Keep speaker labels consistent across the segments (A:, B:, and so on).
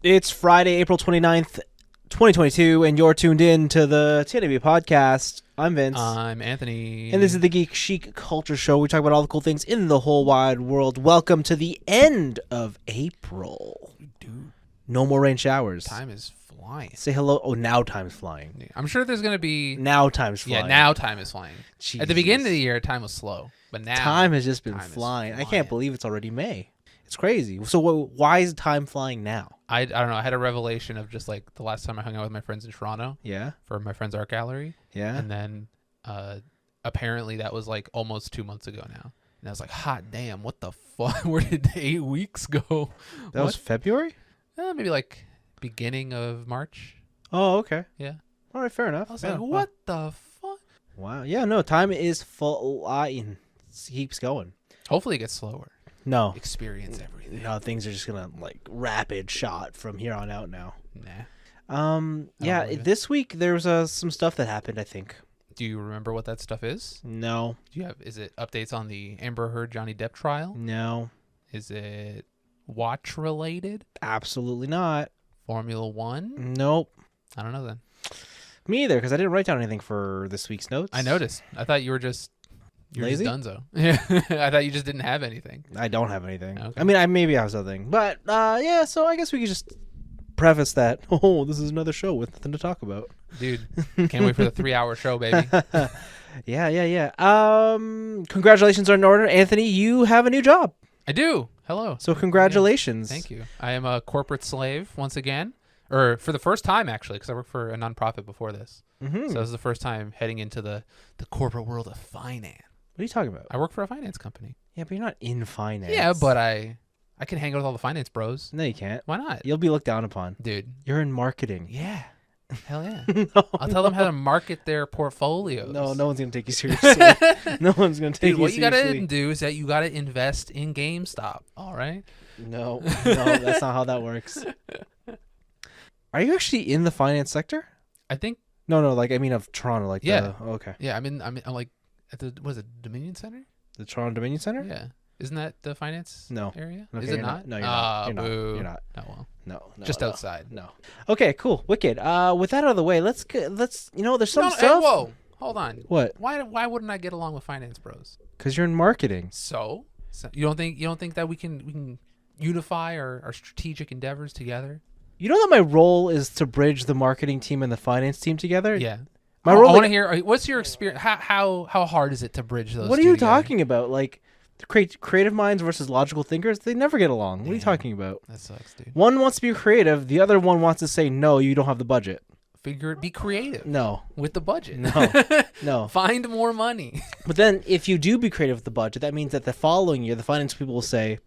A: It's Friday, April 29th, 2022, and you're tuned in to the TNIAB podcast. I'm Vince.
B: I'm Anthony.
A: And this is the Geek Chic Culture Show. We talk about all the cool things in the whole wide world. Welcome to the end of April.
B: Dude,
A: No more rain showers.
B: time is flying.
A: Say hello. Oh, now time's flying.
B: I'm sure there's going to be...
A: Now time's flying.
B: Yeah, now time is flying.
A: Jesus.
B: At the beginning of the year, time was slow. But now...
A: Time has just been
B: time is
A: flying. I can't
B: flying.
A: believe it's already May. It's crazy. So why is time flying now?
B: I don't know. I had a revelation of just like the last time I hung out with my friends in Toronto
A: Yeah?
B: for my friend's art gallery.
A: Yeah?
B: And then apparently that was like almost 2 months ago now. And I was like, hot damn, what the fuck? Where did the 8 weeks go?
A: That was February?
B: Maybe like beginning of March.
A: Oh, okay.
B: Yeah.
A: All right, fair enough.
B: I was
A: Yeah,
B: like,
A: wow.
B: what the fuck?
A: Wow. Yeah, no, time is flying. It keeps going.
B: Hopefully it gets slower.
A: No.
B: Experience everything.
A: No, things are just gonna like rapid shot from here on out now.
B: Nah.
A: Yeah,
B: believe it.
A: this week there was some stuff that happened, I think.
B: Do you remember what that stuff is?
A: No.
B: Is it updates on the Amber Heard Johnny Depp trial?
A: No.
B: Is it watch related?
A: Absolutely not.
B: Formula One?
A: Nope.
B: I don't know then.
A: Me either, because I didn't write down anything for this week's notes.
B: I noticed. I thought you were just
A: Lazy?
B: Dunzo. Yeah. I thought you just didn't have anything.
A: I don't have anything.
B: Okay.
A: I mean, I maybe have something. But yeah, so I guess we could just preface that, oh, this is another show with nothing to talk about.
B: Dude, can't wait for the 3-hour show, baby.
A: Yeah. Congratulations are in order. Anthony, you have a new job.
B: I do. Hello.
A: So congratulations.
B: Thank you. I am a corporate slave once again. Or for the first time, actually, because I worked for a nonprofit before this.
A: Mm-hmm.
B: So this is the first time heading into the corporate world of finance.
A: What are you talking about?
B: I work for a finance company.
A: Yeah, but you're not in finance.
B: Yeah, but I can hang out with all the finance bros.
A: No, you can't.
B: Why not?
A: You'll be looked down upon.
B: Dude.
A: You're in marketing.
B: Yeah. Hell yeah.
A: No,
B: I'll tell them how to market their portfolios.
A: no one's gonna take you seriously. No one's gonna take
B: Dude,
A: you
B: what you
A: seriously.
B: gotta do is that you gotta invest in GameStop. All right.
A: No, that's not how that works. Are you actually in the finance sector?
B: I think.
A: No, like I mean of Toronto, like
B: Yeah.
A: Okay.
B: Yeah. I'm like at the Dominion Center.
A: The Toronto Dominion Center?
B: Yeah. Isn't that the finance
A: No.
B: area?
A: Okay,
B: Is it
A: you're
B: not?
A: No, you're not. You're
B: Boo.
A: not. You're not.
B: Oh well.
A: No.
B: Just
A: no.
B: outside.
A: No. Okay, cool. Wicked. With that out of the way, let's there's some
B: Hey,
A: stuff.
B: whoa. Hold on.
A: What?
B: Why wouldn't I get along with finance bros?
A: Because you're in marketing.
B: So you don't think that we can unify our strategic endeavors together?
A: You know that my role is to bridge the marketing team and the finance team together?
B: Yeah.
A: My
B: I
A: role
B: want to hear. What's your experience? How hard is it to bridge those?
A: What are
B: two
A: you
B: together?
A: talking about? Like creative minds versus logical thinkers, they never get along. What are you
B: Damn.
A: talking about?
B: That sucks, dude.
A: One wants to be creative, the other one wants to say no, you don't have the budget.
B: Be creative
A: No.
B: with the budget.
A: No.
B: Find more money.
A: But then if you do be creative with the budget, that means that the following year the finance people will say,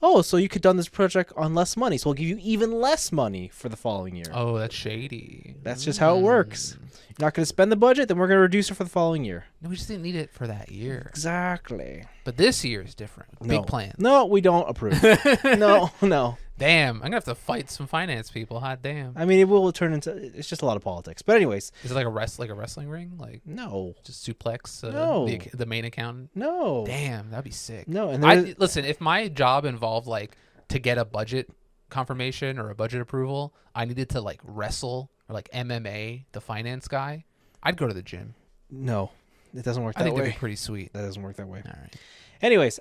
A: "Oh, so you could done this project on less money, so we'll give you even less money for the following year."
B: Oh, that's shady.
A: That's just how it works. You're not going to spend the budget, then we're going to reduce it for the following year.
B: No, we just didn't need it for that year.
A: Exactly.
B: But this year is different.
A: No.
B: Big plans.
A: No, we don't approve. No.
B: Damn, I'm gonna have to fight some finance people. Hot damn.
A: I mean, it will turn into, it's just a lot of politics. But anyways,
B: Is it like a wrestling ring? Like
A: no.
B: just suplex
A: No.
B: the main accountant?
A: No.
B: Damn, that'd be sick.
A: No, and
B: Listen, if my job involved like to get a budget confirmation or a budget approval, I needed to like wrestle or like MMA the finance guy, I'd go to the gym.
A: no, it doesn't work
B: I
A: that
B: think
A: way.
B: that'd be pretty sweet.
A: That doesn't work that way.
B: All right.
A: Anyways,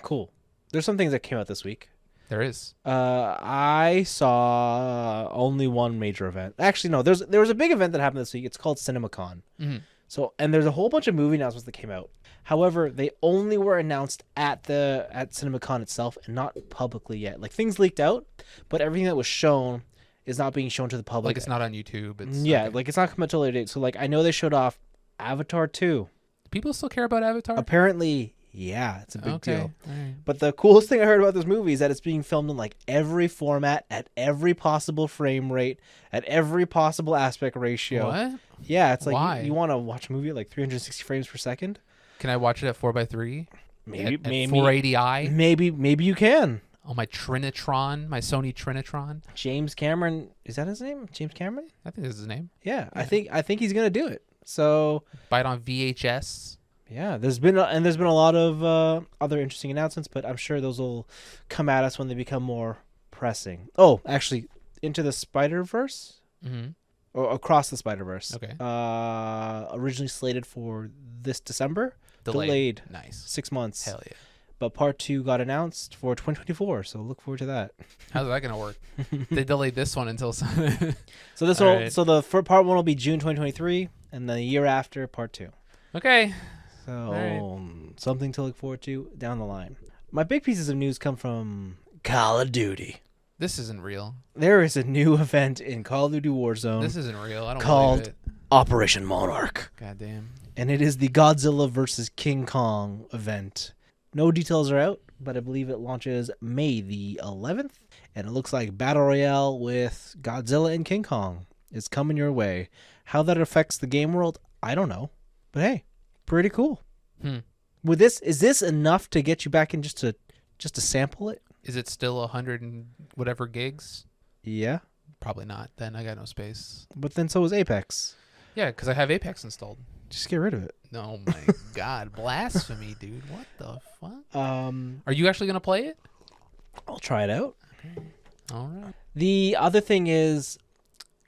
A: cool. There's some things that came out this week.
B: There is.
A: I saw only one major event. Actually, no. There was a big event that happened this week. It's called CinemaCon.
B: Mm-hmm.
A: So, and there's a whole bunch of movie announcements that came out. However, they only were announced at CinemaCon itself and not publicly yet. Like things leaked out, but everything that was shown is not being shown to the public.
B: Like it's not on YouTube. It's
A: yeah,
B: okay.
A: like it's not coming until later date. So, like I know they showed off Avatar 2.
B: Do people still care about Avatar?
A: Apparently, yeah, it's a big
B: okay.
A: deal.
B: All right.
A: But the coolest thing I heard about this movie is that it's being filmed in like every format, at every possible frame rate, at every possible aspect ratio.
B: What?
A: Yeah, it's like
B: Why?
A: you want to watch a movie at like 360 frames per second?
B: Can I watch it at 4:3?
A: Maybe,
B: at
A: maybe
B: 480i
A: Maybe you can.
B: on my Trinitron, my Sony Trinitron.
A: James Cameron, is that his name? James Cameron?
B: I think this is his name.
A: Yeah. I think he's gonna do it. So
B: Buy it on VHS.
A: yeah, there's been a lot of other interesting announcements, but I'm sure those will come at us when they become more depressing. Oh, actually, Into the Spider-Verse
B: Mm-hmm.
A: or Across the Spider-Verse.
B: Okay.
A: Originally slated for this December, delayed
B: Nice.
A: 6 months.
B: Hell yeah.
A: But part 2 got announced for 2024, so look forward to that.
B: How's that gonna work? They delayed this one until
A: So
B: All
A: so the first part 1 will be June 2023, and then the year after part 2.
B: Okay.
A: So
B: right.
A: something to look forward to down the line. My big pieces of news come from Call of Duty.
B: This isn't real.
A: There is a new event in Call of Duty Warzone
B: This isn't real. I don't
A: called
B: believe it.
A: Operation Monarch,
B: God damn.
A: and it is the Godzilla versus King Kong event. No details are out, but I believe it launches May the 11th, and it looks like Battle Royale with Godzilla and King Kong is coming your way. How that affects the game world, I don't know. But hey, pretty cool. Is this enough to get you back in just to sample it?
B: Is it still 100 and whatever gigs?
A: Yeah.
B: Probably not. Then I got no space.
A: But then so is Apex.
B: Yeah, because I have Apex installed.
A: Just get rid of it.
B: Oh my God, blasphemy, dude! What the fuck?
A: Are
B: you actually gonna play it?
A: I'll try it out.
B: Okay. All right.
A: The other thing is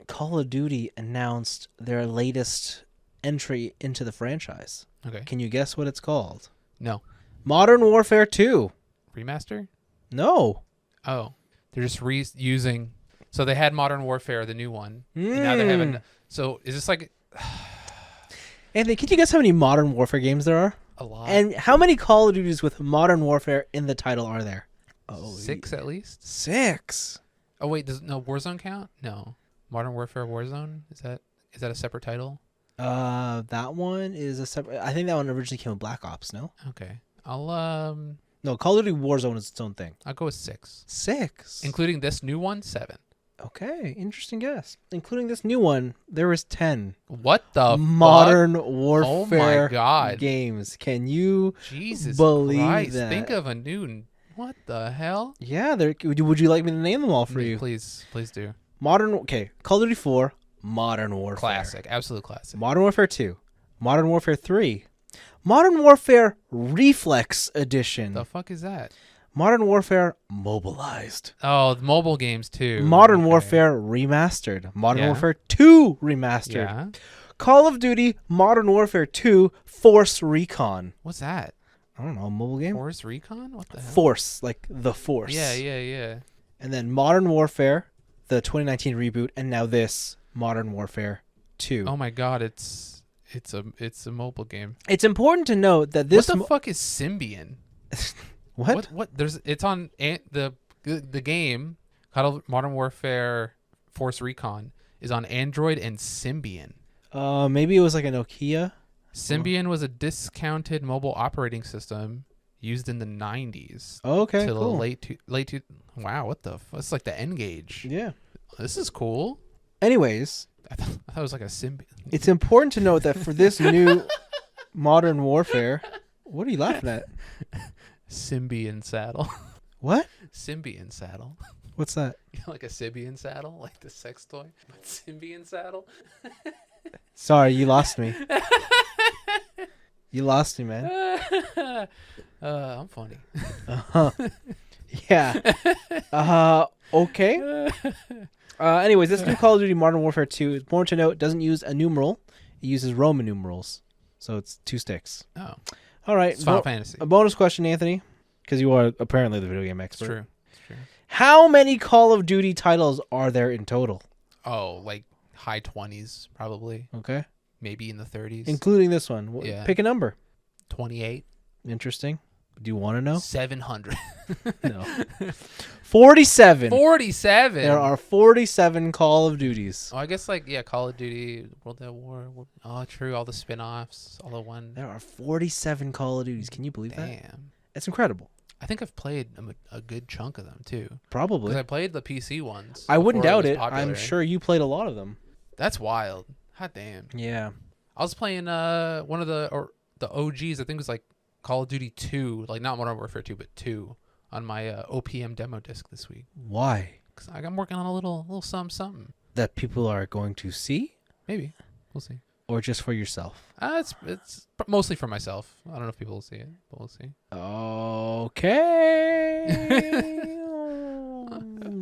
A: Call of Duty announced their latest entry into the franchise.
B: Okay.
A: Can you guess what it's called?
B: No.
A: Modern Warfare 2.
B: Remaster?
A: No.
B: Oh, they're just reusing. So they had Modern Warfare, the new one. And now they have So is this like
A: Anthony, can you guess how many Modern Warfare games there are?
B: a lot?
A: And how many Call of Duties with Modern Warfare in the title are there? Oh,
B: 6 at least.
A: 6.
B: Oh wait, does no Warzone count? No. Modern Warfare Warzone? Is that a separate title?
A: That one is a separate. I think that one originally came with Black Ops. No.
B: Okay. I'll
A: No, Call of Duty Warzone is its own thing.
B: I'll go with 6.
A: 6.
B: Including this new one, 7.
A: Okay, interesting guess. Including this new one, there is 10
B: What the
A: Modern
B: fuck?
A: Warfare
B: Oh my God.
A: games. Can you
B: Jesus
A: believe
B: Christ.
A: that?
B: Think of a new. What the hell?
A: Yeah, would you like me to name them all for you?
B: Please do.
A: Call of Duty 4, Modern Warfare.
B: Classic, absolute classic.
A: Modern Warfare 2, Modern Warfare 3, Modern Warfare Reflex Edition,
B: The fuck is that?
A: Modern Warfare Mobilized,
B: Oh, the mobile games too.
A: Modern
B: Okay.
A: Warfare Remastered, Modern
B: Yeah.
A: Warfare 2 Remastered,
B: Yeah.
A: Call of Duty Modern Warfare 2 Force Recon.
B: What's that?
A: I don't know, a mobile game?
B: Force Recon? What the hell?
A: Force, like the Force.
B: Yeah.
A: And then Modern Warfare, the 2019 reboot, and now this Modern Warfare 2.
B: Oh my God, it's a mobile game.
A: It's important to note that this
B: What the fuck is Symbian?
A: What?
B: It's on the game called Modern Warfare Force Recon is on Android and Symbian.
A: Maybe it was like a Nokia.
B: Symbian was a discounted mobile operating system used in the 90s.
A: Okay,
B: to
A: cool.
B: the late two. Wow, what the? It's like the N-Gage.
A: Yeah.
B: This is cool.
A: Anyways,
B: I thought it was like a Symbian.
A: it's important to note that for this new Modern Warfare, what are you laughing at?
B: Symbian saddle.
A: What?
B: Symbian saddle.
A: What's that?
B: Like a Sybian saddle, like the sex toy. But Symbian saddle.
A: Sorry, you lost me. You lost me, man.
B: I'm funny.
A: Yeah. Okay. Anyways, this new Call of Duty Modern Warfare 2, it's important to note, doesn't use a numeral. It uses Roman numerals. So it's 2 sticks.
B: Oh,
A: All right.
B: it's Final Fantasy.
A: A bonus question, Anthony, because you are apparently the video game expert.
B: It's true.
A: How many Call of Duty titles are there in total?
B: Oh, like high 20s, probably.
A: Okay.
B: Maybe in the 30s.
A: Including this one.
B: Yeah.
A: Pick a number.
B: 28.
A: Interesting. Do you want to know?
B: 700.
A: No. 47.
B: 47.
A: There are 47 Call of Duties.
B: Oh, I guess Call of Duty, World at War. Oh, true. All the spin-offs, all the one.
A: There are 47 Call of Duties. Can you believe that?
B: Damn.
A: It's incredible.
B: I think I've played a good chunk of them too.
A: Probably.
B: Because I played the PC ones.
A: I wouldn't
B: before
A: doubt it.
B: popular.
A: I'm sure you played a lot of them.
B: That's wild. Hot damn.
A: Yeah.
B: I was playing one of the OGs. I think it was like Call of Duty 2, like not Modern Warfare 2, but 2 on my OPM demo disc this week.
A: Why?
B: Because I'm working on a little something.
A: That people are going to see?
B: Maybe. We'll see.
A: Or just for yourself?
B: It's mostly for myself. I don't know if people will see it, but we'll see.
A: Okay.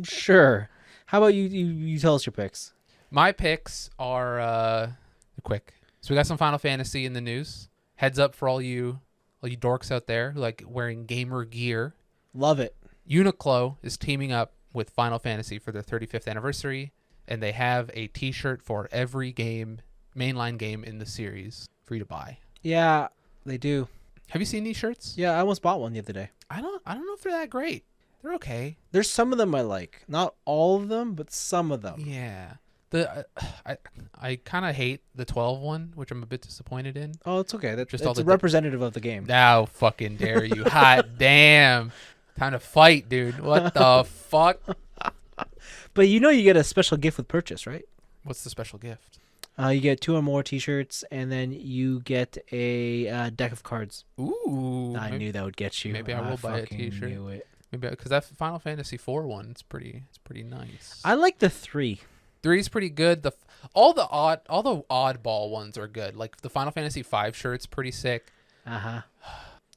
A: Sure. How about you tell us your picks?
B: My picks are quick. So we got some Final Fantasy in the news. Heads up for all you dorks out there who like wearing gamer gear.
A: Love it.
B: Uniqlo is teaming up with Final Fantasy for their 35th anniversary, and they have a T-shirt for every mainline game in the series for you to buy.
A: Yeah, they do.
B: Have you seen these shirts?
A: Yeah, I almost bought one the other day.
B: I don't know if they're that great. They're okay.
A: There's some of them I like. Not all of them, but some of them.
B: Yeah. I kind of hate the 12 one, which I'm a bit disappointed in.
A: Oh, it's okay. That's
B: Just
A: just
B: all the
A: representative of the game.
B: Now fucking dare you. Hot damn. Time to fight, dude. What the fuck?
A: But you get a special gift with purchase, right?
B: What's the special gift?
A: You get 2 or more T-shirts, and then you get a deck of cards.
B: Ooh.
A: I knew that would get you.
B: Maybe I will buy a
A: fucking
B: T-shirt.
A: Knew it.
B: Maybe because that Final Fantasy 4 one, it's pretty nice.
A: I like the 3.
B: 3 is pretty good. All the oddball ones are good. Like the Final Fantasy 5 shirt's pretty sick.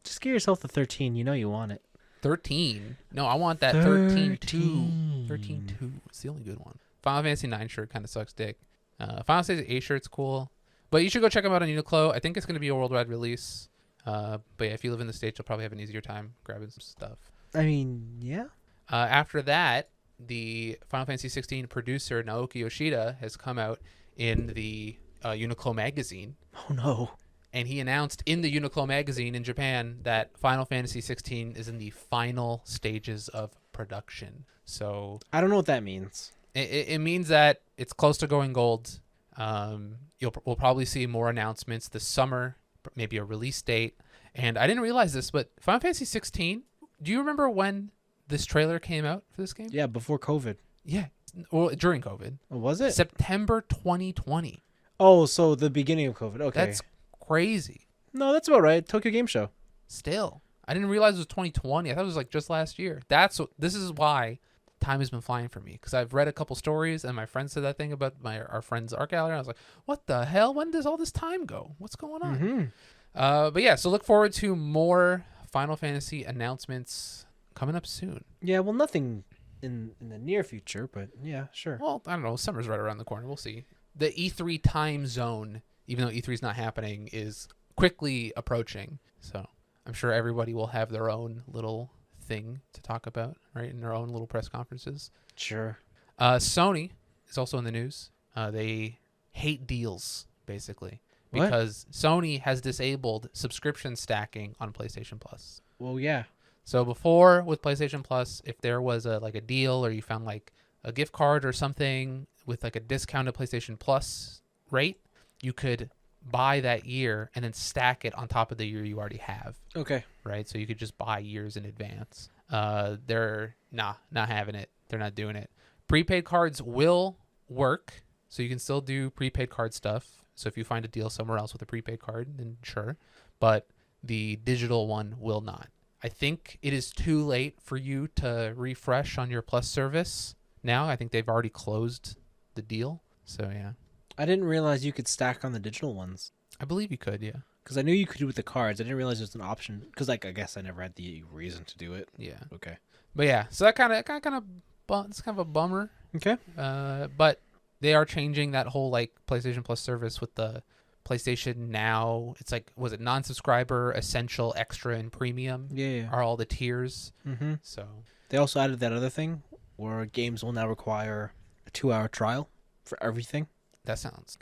A: Just get yourself the 13. You know you want it.
B: 13. No, I want that 13-2. 13-2. It's the only good one. Final Fantasy 9 shirt kind of sucks dick. Final Fantasy 8 shirt's cool. But you should go check them out on Uniqlo. I think it's going to be a worldwide release. But yeah, if you live in the States, you'll probably have an easier time grabbing some stuff.
A: I mean, yeah.
B: After that, the Final Fantasy 16 producer, Naoki Yoshida, has come out in the Uniqlo magazine.
A: Oh, no.
B: And he announced in the Uniqlo magazine in Japan that Final Fantasy 16 is in the final stages of production. So
A: I don't know what that means.
B: it means that it's close to going gold. We'll probably see more announcements this summer, maybe a release date. And I didn't realize this, but Final Fantasy 16, do you remember when this trailer came out for this game?
A: Yeah, before COVID.
B: Yeah. Well, during COVID.
A: Oh, was it?
B: September 2020.
A: Oh, so the beginning of COVID. Okay.
B: That's crazy.
A: No, that's about right. Tokyo Game Show.
B: Still. I didn't realize it was 2020. I thought it was like just last year. This is why time has been flying for me, because I've read a couple stories and my friend said that thing about our friend's art gallery. I was like, what the hell? When does all this time go? What's going on?
A: Mm-hmm.
B: But yeah, so look forward to more Final Fantasy announcements coming up soon.
A: Yeah, well, nothing in the near future, but yeah, sure.
B: Well, I don't know. Summer's right around the corner. We'll see. The E3 time zone, even though E3 is not happening, is quickly approaching. So I'm sure everybody will have their own little thing to talk about, right, in their own little press conferences.
A: Sure.
B: Sony is also in the news. They hate deals, basically, because Sony has disabled subscription stacking on PlayStation Plus.
A: Well, yeah.
B: So before, with PlayStation Plus, if there was a deal, or you found like a gift card or something with like a discounted PlayStation Plus rate, you could buy that year and then stack it on top of the year you already have.
A: Okay.
B: Right? So you could just buy years in advance. They're not having it. They're not doing it. Prepaid cards will work, so you can still do prepaid card stuff. So if you find a deal somewhere else with a prepaid card, then sure. But the digital one will not. I think it is too late for you to refresh on your Plus service now. I think they've already closed the deal. So, yeah.
A: I didn't realize you could stack on the digital ones.
B: I believe you could, yeah.
A: Because I knew you could do it with the cards. I didn't realize there's an option. Because, I guess I never had the reason to do it.
B: Yeah.
A: Okay.
B: But, yeah. So, that kind of it's kind of a bummer.
A: Okay.
B: But they are changing that whole, PlayStation Plus service with the PlayStation Now. It's was it non-subscriber, essential, extra, and premium?
A: Yeah.
B: Are all the tiers.
A: Mm-hmm.
B: So
A: they also added that other thing where games will now require a 2-hour trial for everything.
B: That sounds.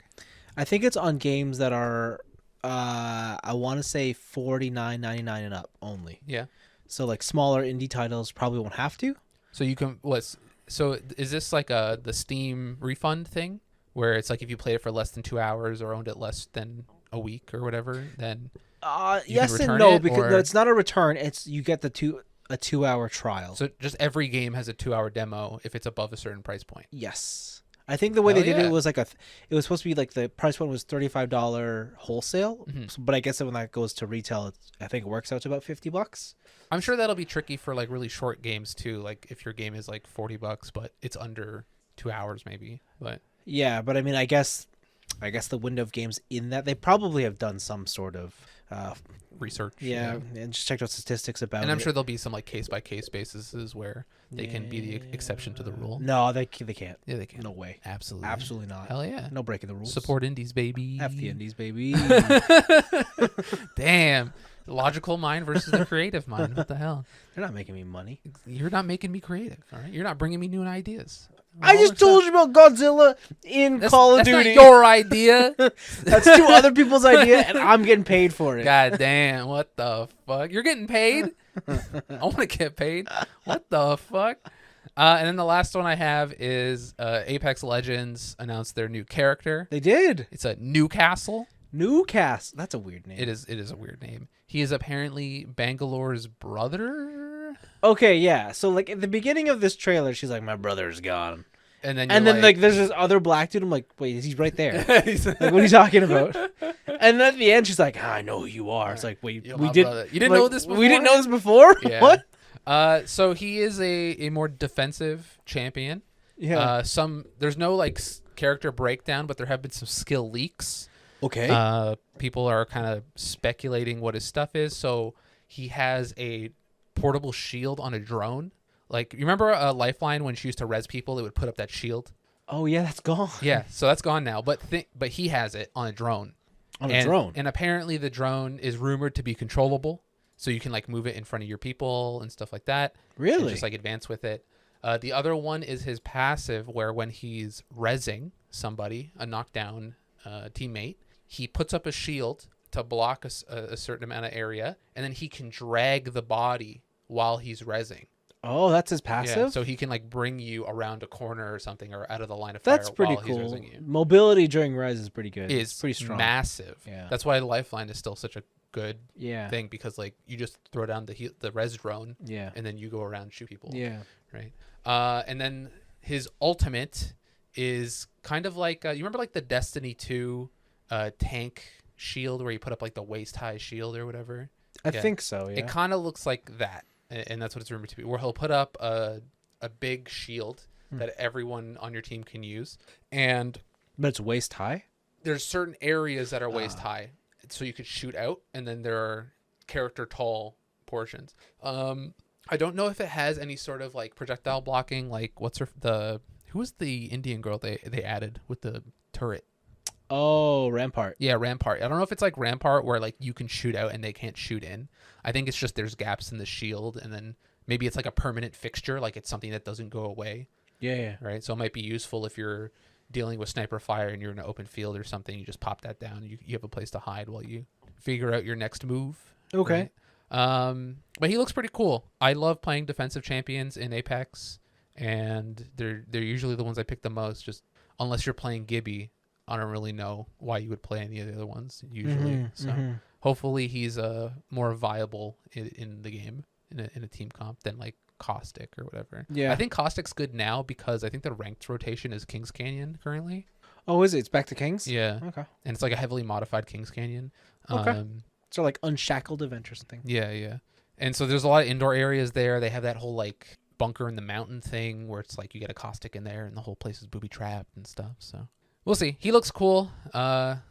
A: I think it's on games that are, I want to say $49.99 and up only.
B: Yeah.
A: So smaller indie titles probably won't have to.
B: So you can So is this the Steam refund thing? Where it's if you played it for less than 2 hours or owned it less than a week or whatever, then
A: yes and no, because no, it's not a return. It's you get a 2-hour trial.
B: So just every game has a 2-hour demo if it's above a certain price point.
A: Yes, I think the way they did it was it was supposed to be the price point was $35 wholesale, but I guess when that goes to retail, I think it works out to about $50.
B: I'm sure that'll be tricky for really short games too. If your game is $40, but it's under 2 hours maybe, but.
A: Yeah, but I mean, I guess the window of games in that they probably have done some sort of
B: research.
A: Yeah, and just checked out statistics about
B: And I'm
A: it.
B: sure there'll be some like case by case basis where they can be the exception to the rule.
A: No, they can't.
B: Yeah, they can.
A: No way.
B: Absolutely.
A: Absolutely not.
B: Hell yeah.
A: No breaking the rules.
B: Support indies, baby.
A: F the indies, baby.
B: Damn. The logical mind versus the creative mind. What the hell?
A: They're not making me money.
B: You're not making me creative, all right? You're not bringing me new ideas.
A: I just told you about Godzilla in Call of Duty.
B: That's not your idea.
A: That's 2 other people's idea, and I'm getting paid for it.
B: God damn, what the fuck? You're getting paid? I want to get paid. What the fuck? And then the last one I have is Apex Legends announced their new character.
A: They did.
B: It's a Newcastle.
A: Newcastle. That's a weird name.
B: It is a weird name. He is apparently Bangalore's brother.
A: Okay, yeah. So like at the beginning of this trailer, she's like, "My brother's gone,"
B: And then
A: like there's this other black dude. I'm like, "Wait, he's right there." Like, what are you talking about? And then at the end, she's like, "I know who you are." It's like, wait,
B: You're
A: we
B: my
A: did.
B: brother. You didn't
A: like,
B: know this before?
A: We didn't know this before.
B: Yeah.
A: What?
B: So he is a more defensive champion.
A: Yeah.
B: There's no like character breakdown, but there have been some skill leaks.
A: Okay.
B: People are kind of speculating what his stuff is. So he has a portable shield on a drone. Like, you remember Lifeline when she used to res people? It would put up that shield.
A: Oh yeah, that's gone.
B: Yeah, so that's gone now. But he has it on a drone.
A: On a drone.
B: And apparently the drone is rumored to be controllable, so you can like move it in front of your people and stuff like that.
A: Really?
B: And just like advance with it. The other one is his passive, where when he's rezzing somebody, a knockdown teammate, he puts up a shield to block a certain amount of area, and then he can drag the body while he's rezzing.
A: Oh, that's his passive?
B: Yeah, so he can like bring you around a corner or something, or out of the line of fire.
A: That's pretty
B: while
A: cool.
B: He's rezzing you.
A: Mobility during res is pretty good.
B: It's
A: pretty strong.
B: massive.
A: Yeah.
B: That's why Lifeline is still such a good
A: Yeah.
B: thing, because like you just throw down the res drone,
A: Yeah.
B: and then you go around and shoot people.
A: Yeah.
B: Right. And then his ultimate is kind of like you remember like the Destiny 2 tank shield, where you put up like the waist high shield or whatever.
A: I think so, yeah.
B: It kind of looks like that, and that's what it's rumored to be, where he'll put up a big shield that everyone on your team can use, and
A: But it's waist high?
B: there's certain areas that are waist high, so you could shoot out, and then there are character tall portions. I don't know if it has any sort of like projectile blocking, like who was the Indian girl they added with the turret?
A: Oh, Rampart.
B: Yeah, Rampart. I don't know if it's like Rampart where like you can shoot out and they can't shoot in. I think it's just there's gaps in the shield, and then maybe it's like a permanent fixture, like it's something that doesn't go away.
A: Yeah.
B: Right. So it might be useful if you're dealing with sniper fire and you're in an open field or something. You just pop that down. You have a place to hide while you figure out your next move.
A: Okay.
B: Right? But he looks pretty cool. I love playing defensive champions in Apex, and they're usually the ones I pick the most. Just unless you're playing Gibby, I don't really know why you would play any of the other ones usually. Hopefully he's more viable in the game in a team comp than like Caustic or whatever.
A: Yeah.
B: I think Caustic's good now because I think the ranked rotation is Kings Canyon currently.
A: Oh, is it? It's back to Kings?
B: Yeah.
A: Okay.
B: And it's like a heavily modified Kings Canyon.
A: Okay. So like Unshackled Event or something.
B: Yeah. And so there's a lot of indoor areas there. They have that whole like bunker in the mountain thing where it's like you get a Caustic in there and the whole place is booby trapped and stuff. So we'll see. He looks cool. I'm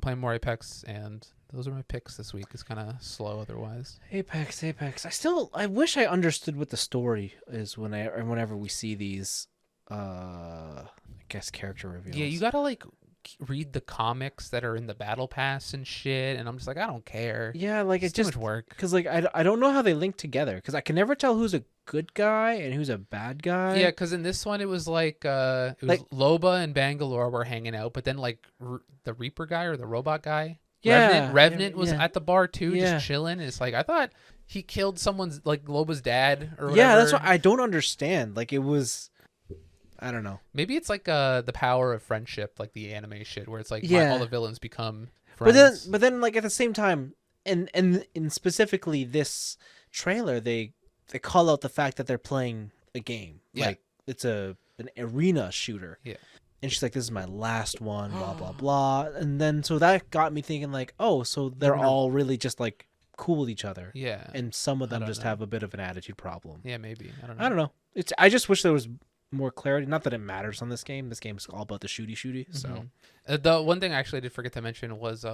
B: playing more Apex, and those are my picks this week. It's kind of slow otherwise.
A: Apex. I wish I understood what the story is whenever we see these I guess character reveals.
B: Yeah, you gotta like read the comics that are in the battle pass and shit, and I'm just like, I don't care.
A: Yeah, like
B: It's
A: it's
B: too
A: just
B: much work.
A: because like I don't know how they link together, because I can never tell who's a good guy and who's a bad guy.
B: Yeah, because in this one it was like Loba and Bangalore were hanging out, but then like the Reaper guy or the robot guy,
A: Yeah,
B: Revenant was
A: yeah.
B: at the bar too,
A: Yeah.
B: just chilling. And it's like, I thought he killed someone's like Loba's dad or whatever.
A: Yeah, that's what I don't understand. Like it was, I don't know.
B: Maybe it's like the power of friendship, like the anime shit, where it's like
A: Yeah.
B: all the villains become
A: But
B: friends.
A: then like at the same time, and in specifically this trailer, they call out the fact that they're playing a game.
B: Yeah.
A: Like it's an arena shooter.
B: Yeah.
A: And she's like, "This is my last one." Blah blah blah. And then so that got me thinking like, oh, so they're all really just like cool with each other.
B: Yeah.
A: And some of them
B: don't
A: just
B: know.
A: have a bit of an attitude problem.
B: Yeah, maybe. I don't know.
A: I don't know. I just wish there was more clarity. Not that it matters on this game. This game is all about the shooty. So
B: The one thing I actually did forget to mention was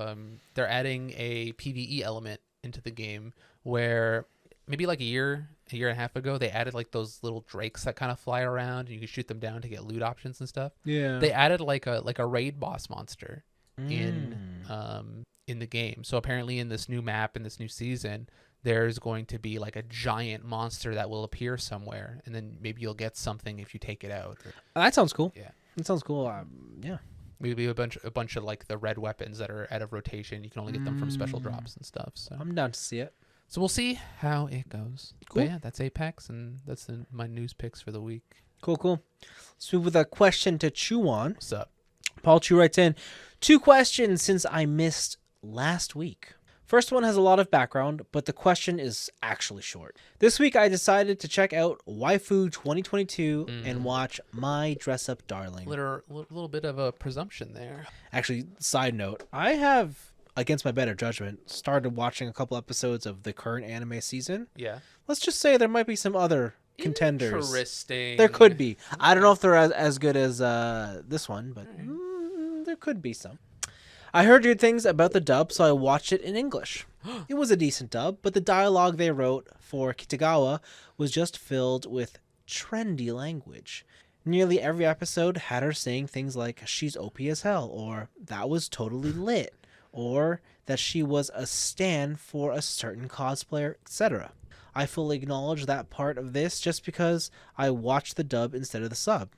B: they're adding a PvE element into the game where maybe like a year and a half ago, they added like those little drakes that kind of fly around and you can shoot them down to get loot options and stuff.
A: yeah,
B: They added like a raid boss monster in the game. So apparently in this new map, in this new season, there's going to be like a giant monster that will appear somewhere, and then maybe you'll get something if you take it out.
A: That sounds cool.
B: Yeah.
A: That sounds cool. Yeah.
B: Maybe a bunch of like the red weapons that are out of rotation. You can only get them from special drops and stuff. So
A: I'm down to see it.
B: So we'll see how it goes.
A: Cool.
B: But yeah, that's Apex, and that's my news picks for the week.
A: Cool. Let's move with a question to chew on.
B: What's up?
A: Paul Chu writes in, 2 questions since I missed last week. First one has a lot of background, but the question is actually short. This week I decided to check out Waifu 2022 and watch My Dress Up Darling.
B: Little bit of a presumption there.
A: Actually, side note, I have, against my better judgment, started watching a couple episodes of the current anime season.
B: Yeah.
A: Let's just say there might be some other contenders.
B: Interesting.
A: There could be. I don't know if they're as good as this one, but there could be some. I heard good things about the dub, so I watched it in English. It was a decent dub, but the dialogue they wrote for Kitagawa was just filled with trendy language. Nearly every episode had her saying things like, she's OP as hell, or that was totally lit, or that she was a stan for a certain cosplayer, etc. I fully acknowledge that part of this just because I watched the dub instead of the sub.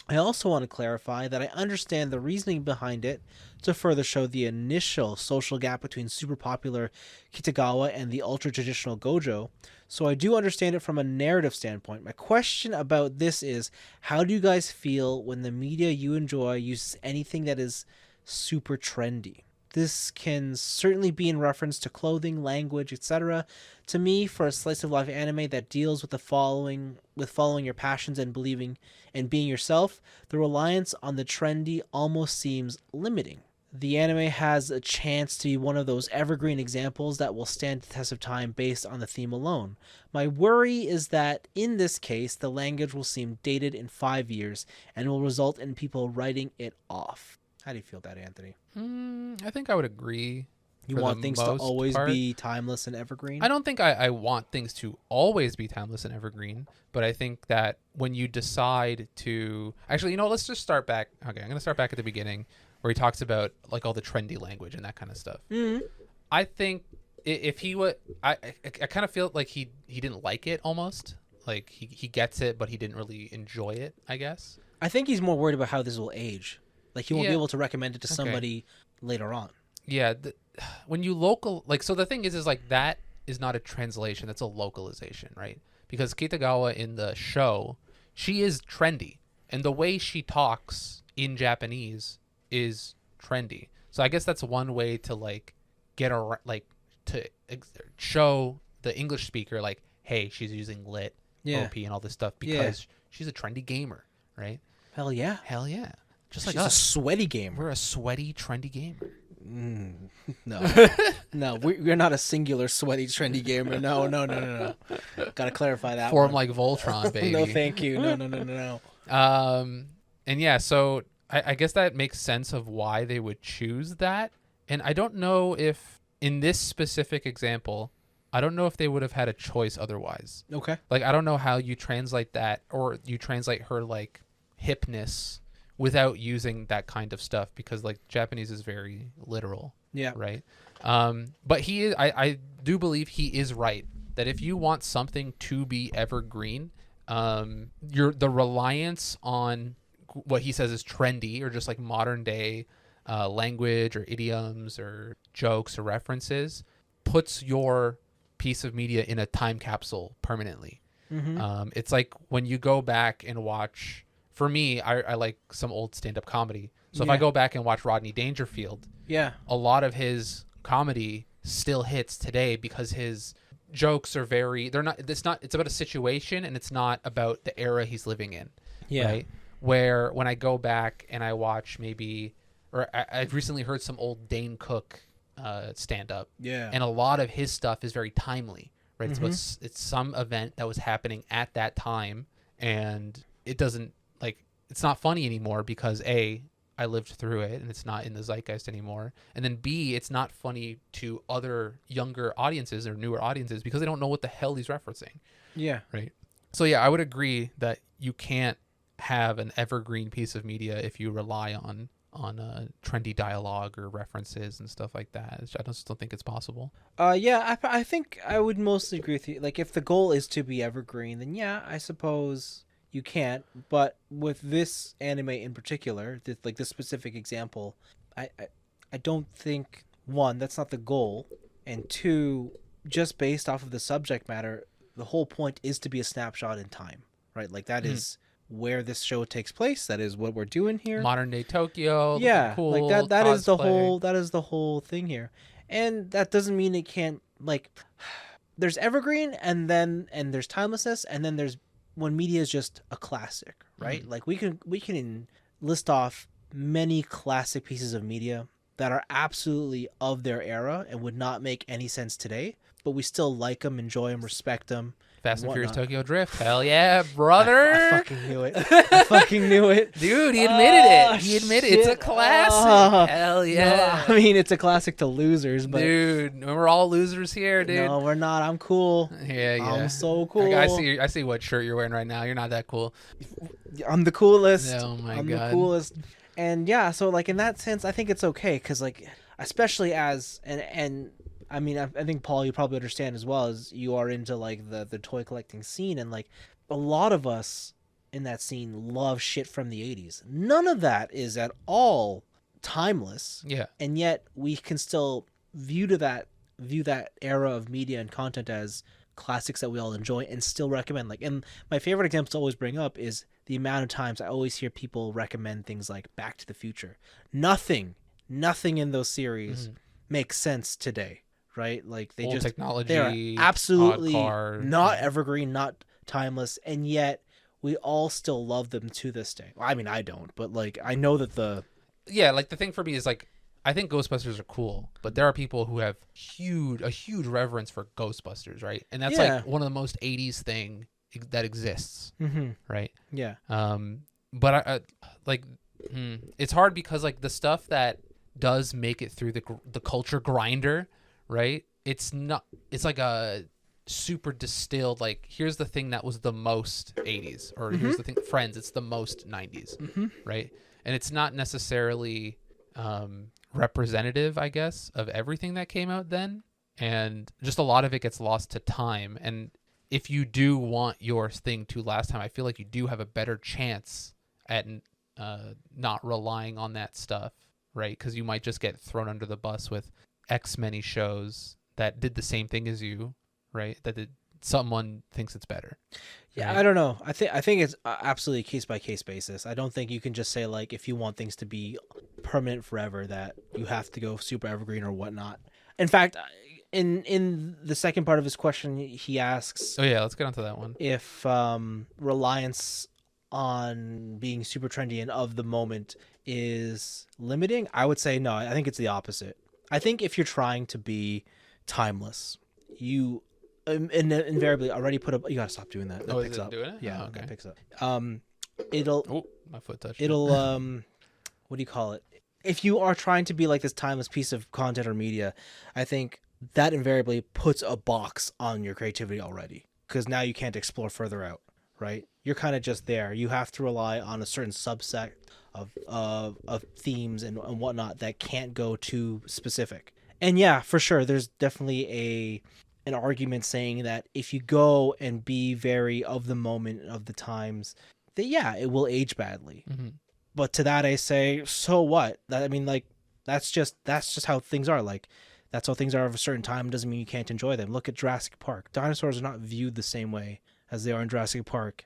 A: I also want to clarify that I understand the reasoning behind it to further show the initial social gap between super popular Kitagawa and the ultra-traditional Gojo, so I do understand it from a narrative standpoint. My question about this is, how do you guys feel when the media you enjoy uses anything that is super trendy? This can certainly be in reference to clothing, language, etc. To me, for a slice of life anime that deals with following your passions and believing and being yourself, the reliance on the trendy almost seems limiting. The anime has a chance to be one of those evergreen examples that will stand the test of time based on the theme alone. My worry is that in this case, the language will seem dated in 5 years and will result in people writing it off. How do you feel that, Anthony?
B: I think I would agree.
A: You want things to always be timeless and evergreen?
B: I don't think I want things to always be timeless and evergreen, but I think that when you decide to... Actually, let's just start back. Okay, I'm going to start back at the beginning where he talks about like all the trendy language and that kind of stuff. Mm-hmm. I think if he would... I kind of feel like he didn't like it almost. Like he gets it, but he didn't really enjoy it, I guess.
A: I think he's more worried about how this will age. Like he won't be able to recommend it to somebody later on. Yeah,
B: when you so the thing is like that is not a translation, that's a localization, right? Because Kitagawa in the show, she is trendy, and the way she talks in Japanese is trendy. So I guess that's one way to like get around, like to show the English speaker like, hey, she's using lit, OP, and all this stuff because she's a trendy gamer, right?
A: Hell yeah.
B: Just
A: She's
B: like us.
A: A sweaty gamer.
B: We're a sweaty, trendy gamer.
A: No, we're not a singular sweaty, trendy gamer. No. Gotta clarify that.
B: Form like Voltron, baby.
A: No, thank you. No.
B: And yeah, so I guess that makes sense of why they would choose that. And I don't know if in this specific example, I don't know if they would have had a choice otherwise.
A: Okay.
B: Like, I don't know how you translate that, or you translate her like hipness without using that kind of stuff, because like Japanese is very literal.
A: Yeah.
B: Right. But I do believe he is right that if you want something to be evergreen, the reliance on what he says is trendy or just like modern day language or idioms or jokes or references puts your piece of media in a time capsule permanently. Mm-hmm. It's like when you go back and watch. For me, I like some old stand-up comedy. So if I go back and watch Rodney Dangerfield, a lot of his comedy still hits today because his jokes are it's about a situation and it's not about the era he's living in. Yeah. Right? Where when I go back and I watch I've recently heard some old Dane Cook stand-up. Yeah. And a lot of his stuff is very timely, right? Mm-hmm. It's some event that was happening at that time, and it doesn't like it's not funny anymore because A, I lived through it and it's not in the zeitgeist anymore, and then B, it's not funny to other younger audiences or newer audiences because they don't know what the hell he's referencing.
A: Yeah.
B: Right. So yeah, I would agree that you can't have an evergreen piece of media if you rely on trendy dialogue or references and stuff like that. I just don't think it's possible.
A: Yeah, I think I would mostly agree with you. Like, if the goal is to be evergreen, then yeah, I suppose you can't. But with this anime in particular, this specific example, I don't think, one, that's not the goal, and two, just based off of the subject matter, the whole point is to be a snapshot in time, right? Like, that is where this show takes place. That is what we're doing here.
B: Modern day Tokyo.
A: Yeah,
B: Cool,
A: like that is the
B: cosplay.
A: the whole thing here. And that doesn't mean it can't, like, there's evergreen, and there's timelessness, and then there's when media is just a classic, right? Like, we can list off many classic pieces of media that are absolutely of their era and would not make any sense today, but we still like them, enjoy them, respect them.
B: Fast and Furious
A: whatnot.
B: Tokyo Drift. Hell yeah, brother.
A: I fucking knew it. I fucking knew it.
B: Dude, he admitted it. He admitted it's a
A: Shit.
B: classic. Hell yeah.
A: No, I mean, it's a classic to losers, but
B: Dude, we're all losers here, dude.
A: no, we're not. I'm cool.
B: Yeah.
A: I'm so cool.
B: I see what shirt you're wearing right now. You're not that cool.
A: I'm the coolest.
B: Oh my
A: I'm
B: God.
A: the coolest. And yeah, so like in that sense, I think it's okay because like, especially as and I mean, I think Paul, you probably understand as well as you are into like the toy collecting scene, and like a lot of us in that scene love shit from the 80s. None of that is at all timeless.
B: Yeah.
A: And yet we can still view that era of media and content as classics that we all enjoy and still recommend. Like, and my favorite example to always bring up is the amount of times I always hear people recommend things like Back to the Future. Nothing in those series makes sense today, right? Like, they
B: Old
A: just
B: technology,
A: they are absolutely
B: odd car.
A: not evergreen, not timeless, and yet we all still love them to this day. Well, I mean, I don't, but like, I know that
B: Yeah, like the thing for me is like, I think Ghostbusters are cool, but there are people who have a huge reverence for Ghostbusters, right? And that's
A: Yeah.
B: like one of the most 80s thing that exists, right?
A: yeah.
B: But I like it's hard because like the stuff that does make it through the culture grinder, right? It's like a super distilled, like, here's the thing that was the most 80s, or here's the thing, Friends, it's the most 90s, right? And it's not necessarily representative, I guess, of everything that came out then, and just a lot of it gets lost to time. And if you do want your thing to last time, I feel like you do have a better chance at not relying on that stuff, right? Because you might just get thrown under the bus with X many shows that did the same thing as you, right? Someone thinks it's better.
A: Yeah,
B: right?
A: I don't know. I think it's absolutely case by case basis. I don't think you can just say like, if you want things to be permanent forever, that you have to go super evergreen or whatnot. In fact, in the second part of his question, he asks
B: Oh yeah, let's get onto that one.
A: if reliance on being super trendy and of the moment is limiting. I would say no. I think it's the opposite. I think if you're trying to be timeless, you invariably already put up. You gotta stop doing that. That
B: Oh,
A: picks
B: is it
A: up.
B: doing it?
A: Yeah,
B: Oh, okay.
A: that picks up. It'll
B: Oh, my foot touched.
A: it'll what do you call it? If you are trying to be like this timeless piece of content or media, I think that invariably puts a box on your creativity already, because now you can't explore further out, right? You're kind of just there. You have to rely on a certain subset of themes and whatnot that can't go too specific. And yeah, for sure, there's definitely an argument saying that if you go and be very of the moment, of the times, that yeah, it will age badly. But to that I say, so what? I mean, like, that's just how things are. Like, that's how things are of a certain time. Doesn't mean you can't enjoy them. Look at Jurassic Park. Dinosaurs are not viewed the same way as they are in Jurassic Park.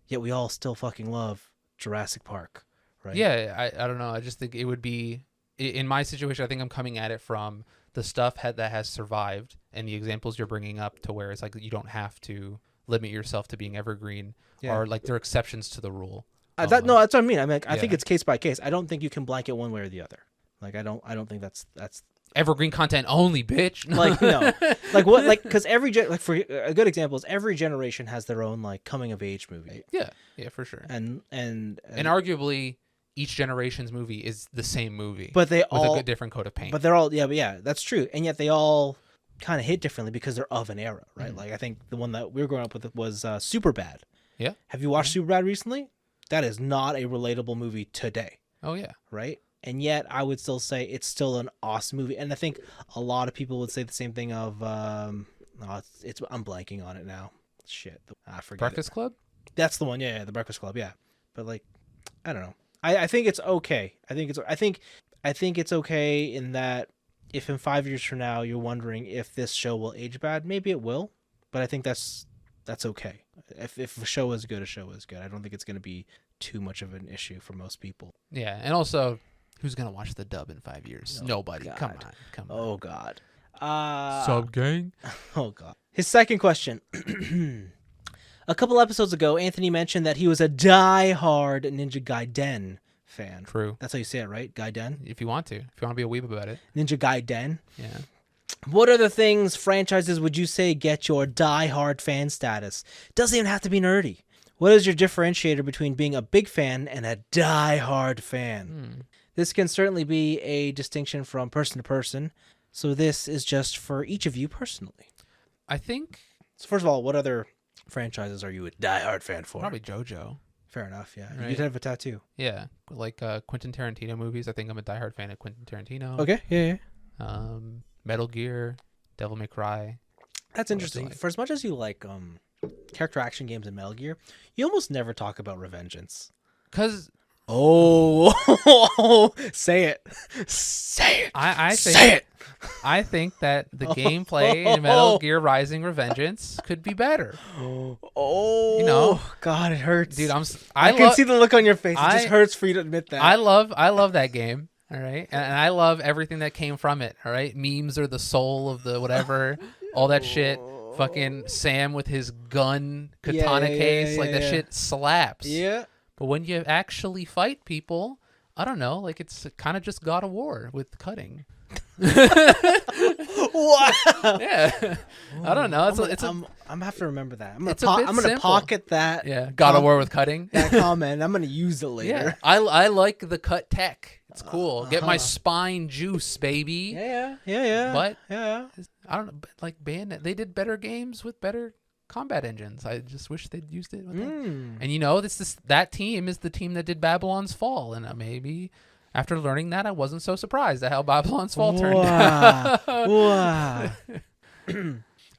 A: Yet we all still fucking love Jurassic Park, right?
B: Yeah, I don't know. I just think it would be, in my situation, I think I'm coming at it from the stuff that has survived and the examples you're bringing up, to where it's like you don't have to limit yourself to being evergreen, or like there are exceptions to the rule.
A: No, that's what I mean. I mean, I think
B: Yeah.
A: it's case by case. I don't think you can blanket one way or the other. Like, I don't think that's
B: evergreen content only, bitch.
A: Like no, like what? Like because like for a good example is every generation has their own like coming of age movie.
B: Yeah, for sure.
A: And
B: arguably, each generation's movie is the same movie,
A: but they
B: with
A: all
B: a good different coat of paint.
A: But they're all yeah, that's true. And yet they all kind of hit differently because they're of an era, right? Like I think the one that we were growing up with was Superbad.
B: Yeah.
A: Have you watched Superbad recently? That is not a relatable movie today.
B: Oh yeah.
A: Right? And yet I would still say it's still an awesome movie. And I think a lot of people would say the same thing of I'm blanking on it now. Shit. I forget.
B: Breakfast Club?
A: That's the one. Yeah, The Breakfast Club. Yeah. But like I don't know. I think it's okay. I think it's okay in that if in 5 years from now you're wondering if this show will age bad, maybe it will. But I think that's okay. If a show is good, a show is good. I don't think it's going to be too much of an issue for most people.
B: Yeah, and also, who's gonna watch the dub in 5 years? Nobody.
A: God.
B: Come on.
A: Oh God.
B: Sub gang.
A: Oh God. His second question. A couple episodes ago, Anthony mentioned that he was a die-hard Ninja Gaiden fan.
B: True.
A: That's how you say it, right? Gaiden?
B: If you want to be a weeb about it.
A: Ninja Gaiden?
B: Yeah.
A: What other franchises would you say get your die-hard fan status? Doesn't even have to be nerdy. What is your differentiator between being a big fan and a die-hard fan? This can certainly be a distinction from person to person, so this is just for each of you personally.
B: I think...
A: So first of all, what other franchises are you a die-hard fan for?
B: Probably JoJo.
A: Fair enough, yeah.
B: Right.
A: You did have a tattoo.
B: Yeah, like Quentin Tarantino movies. I think I'm a diehard fan of Quentin Tarantino.
A: Okay, yeah.
B: Metal Gear, Devil May Cry.
A: That's interesting. For as much as you like character action games in Metal Gear, you almost never talk about Revengeance.
B: Cause
A: say it. Say it.
B: I think,
A: say it.
B: I think that the gameplay in Metal Gear Rising Revengeance could be better.
A: Oh,
B: you know,
A: God, it hurts,
B: dude.
A: I can see the look on your face. It just hurts for you to admit that.
B: I love that game. All right, and I love everything that came from it. All right, memes are the soul of the whatever, all that shit. Fucking Sam with his gun katana case, that shit slaps.
A: Yeah.
B: But when you actually fight people, I don't know, like it's kind of just God of War with cutting.
A: Wow.
B: Yeah. I don't know. I'm
A: gonna have to remember that. I'm
B: gonna
A: pocket that.
B: Yeah. God of War with cutting.
A: That comment. I'm gonna use it later.
B: Yeah. I like the cut tech. It's cool. Get my spine juice, baby.
A: Yeah.
B: But
A: yeah.
B: I don't know. Like Bayonetta, they did better games with better combat engines. I just wish they'd used it with that. And you know, that team is the team that did Babylon's Fall, and maybe after learning that, I wasn't so surprised at how Babylon's Fall turned out.
A: Wow.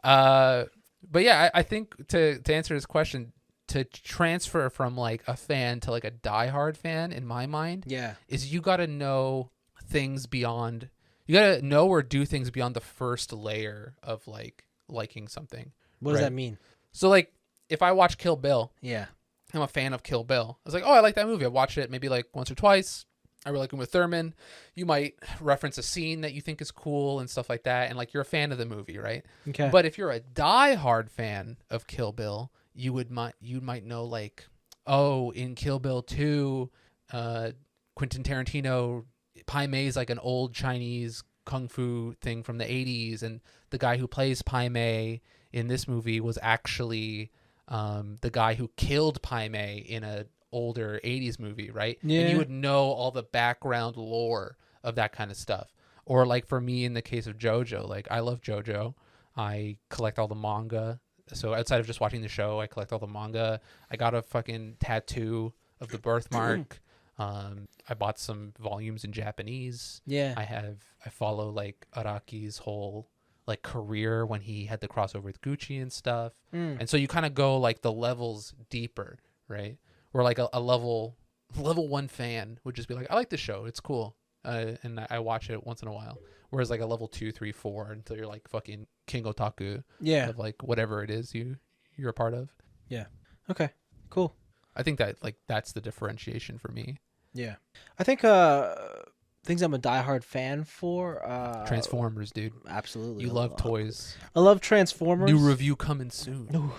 B: But yeah, I think to answer this question, to transfer from like a fan to like a diehard fan, in my mind, is you got to know things beyond. You got to know or do things beyond the first layer of like liking something.
A: What does that mean?
B: So like, if I watch Kill Bill,
A: I'm
B: a fan of Kill Bill. I was like, oh, I like that movie. I watched it maybe like once or twice. I really like Uma Thurman. You might reference a scene that you think is cool and stuff like that, and like you're a fan of the movie, right?
A: Okay.
B: But if you're a diehard fan of Kill Bill, you might know like, oh, in Kill Bill 2, Quentin Tarantino, Pai Mei is like an old Chinese kung fu thing from the 80s, and the guy who plays Pai Mei in this movie was actually the guy who killed Pai Mei in a older 80s movie, right?
A: Yeah.
B: And you would know all the background lore of that kind of stuff. Or like for me in the case of JoJo, like I love JoJo. I collect all the manga. So outside of just watching the show, I collect all the manga. I got a fucking tattoo of the birthmark. I bought some volumes in Japanese.
A: Yeah.
B: I follow like Araki's whole like career when he had the crossover with Gucci and stuff. And so you kind of go like the levels deeper, right? Where like a level 1 fan would just be like, I like this show, it's cool, and I watch it once in a while. Whereas like a level 2, 3, 4 until you're like fucking King Otaku, of like whatever it is you're a part of.
A: Yeah. Okay. Cool.
B: I think that like that's the differentiation for me.
A: Yeah. I think things I'm a diehard fan for.
B: Transformers, dude.
A: Absolutely.
B: You love toys.
A: I love Transformers.
B: New review coming soon.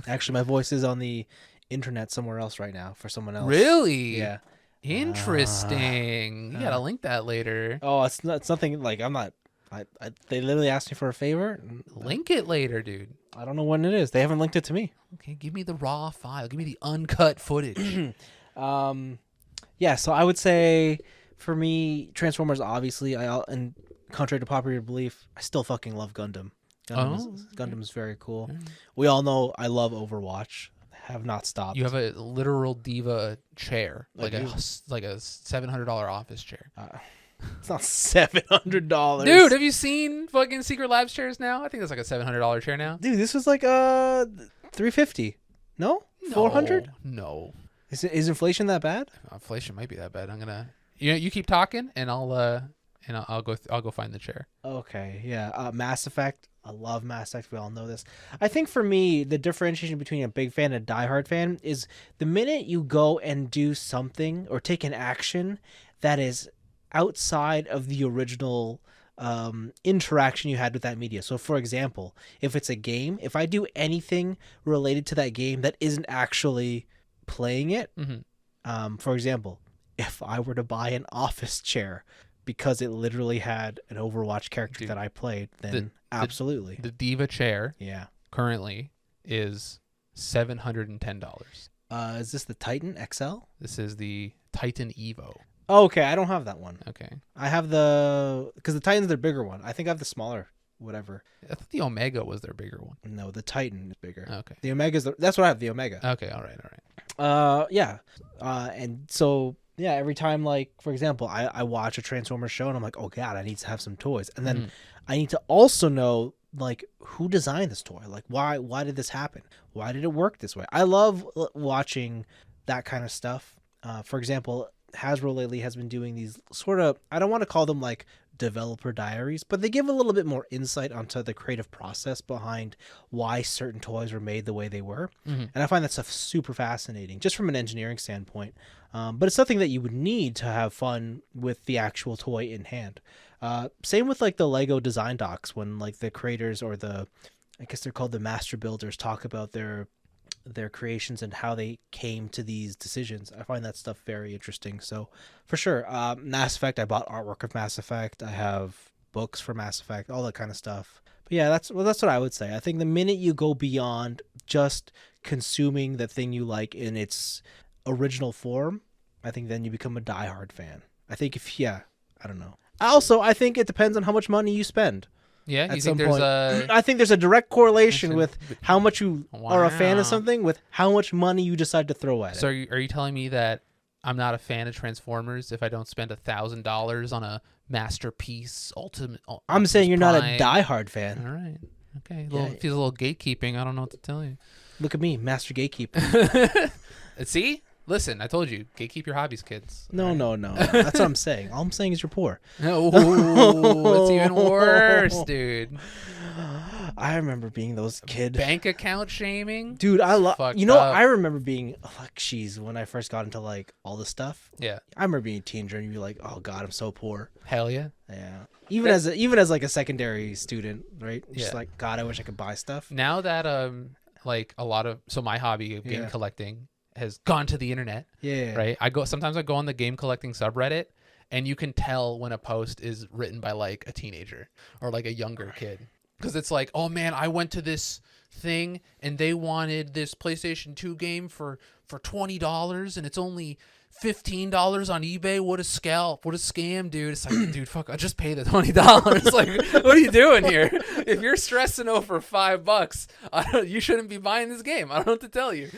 A: Actually, my voice is on the internet somewhere else right now for someone else.
B: Really?
A: Yeah.
B: Interesting. You gotta link that later.
A: Oh, it's nothing like I'm not They literally asked me for a favor.
B: Link it later, dude.
A: I don't know when it is. They haven't linked it to me.
B: Okay, give me the raw file. Give me the uncut footage.
A: Yeah, so I would say for me, Transformers, obviously, and contrary to popular belief, I still fucking love Gundam. Gundam is very cool. We all know I love Overwatch. Have not stopped.
B: You have a literal diva chair, like a $700 office chair.
A: It's not $700,
B: dude. Have you seen fucking Secret Labs chairs now? I think that's like a $700 chair now.
A: Dude, this was like $350. No, $400.
B: No.
A: Is inflation that bad?
B: Inflation might be that bad. I'm gonna, you keep talking, and I'll go find the chair.
A: Okay, yeah. Mass Effect. I love Mass Effect. We all know this. I think for me, the differentiation between a big fan and a diehard fan is the minute you go and do something or take an action that is outside of the original interaction you had with that media. So, for example, if it's a game, if I do anything related to that game that isn't actually playing it, for example, if I were to buy an office chair because it literally had an Overwatch character that I played, then absolutely.
B: The Diva chair, currently is $710.
A: Is this the Titan XL?
B: This is the Titan Evo.
A: Oh, okay, I don't have that one.
B: Okay.
A: I have because the Titan's their bigger one. I think I have the smaller, whatever.
B: I thought the Omega was their bigger one.
A: No, the Titan is bigger.
B: Okay.
A: The Omega's that's what I have, the Omega.
B: Okay, all right.
A: Yeah. And so, yeah, every time, like, for example, I watch a Transformers show and I'm like, oh God, I need to have some toys. And then I need to also know, like, who designed this toy? Like, why did this happen? Why did it work this way? I love watching that kind of stuff. For example, Hasbro lately has been doing these sort of, I don't want to call them like developer diaries, but they give a little bit more insight onto the creative process behind why certain toys were made the way they were. And I find that stuff super fascinating just from an engineering standpoint. But it's something that you would need to have fun with the actual toy in hand. Same with like the Lego design docs, when like the creators or I guess they're called the master builders, talk about their creations and how they came to these decisions. I find that stuff very interesting. So for sure, Mass Effect, I bought artwork of Mass Effect. I have books for Mass Effect, all that kind of stuff. But yeah, that's what I would say. I think the minute you go beyond just consuming the thing you like in its original form, I think then you become a diehard fan. I think I don't know. Also, I think it depends on how much money you spend.
B: Yeah,
A: at
B: you
A: some
B: think there's
A: point. I think there's a direct correlation with how much you are a fan of something with how much money you decide to throw at it.
B: So are you telling me that I'm not a fan of Transformers if I don't spend $1,000 on a masterpiece ultimate?
A: I'm saying you're not a diehard fan.
B: All right. Okay. Feels a little gatekeeping. I don't know what to tell you.
A: Look at me, master gatekeeper.
B: See? Listen, I told you, gatekeep your hobbies, kids.
A: No. That's what I'm saying. All I'm saying is you're poor.
B: Oh, it's even worse, dude.
A: I remember being those kid
B: bank account shaming,
A: dude. I remember being like, geez, when I first got into like all this stuff.
B: Yeah,
A: I remember being a teenager and you're like, oh God, I'm so poor.
B: Hell yeah.
A: Yeah. Even as like a secondary student, right? Just like, God, I wish I could buy stuff.
B: Now that like a lot of my hobby of game collecting has gone to the internet.
A: Yeah.
B: Right. Sometimes I go on the game collecting subreddit, and you can tell when a post is written by like a teenager or like a younger kid, because it's like, oh man, I went to this thing and they wanted this PlayStation 2 game for $20 and it's only $15 on eBay. What a scalp! What a scam, dude! It's like, dude, fuck! I just pay the $20. Like, what are you doing here? If you're stressing over $5, you shouldn't be buying this game. I don't know what to tell you.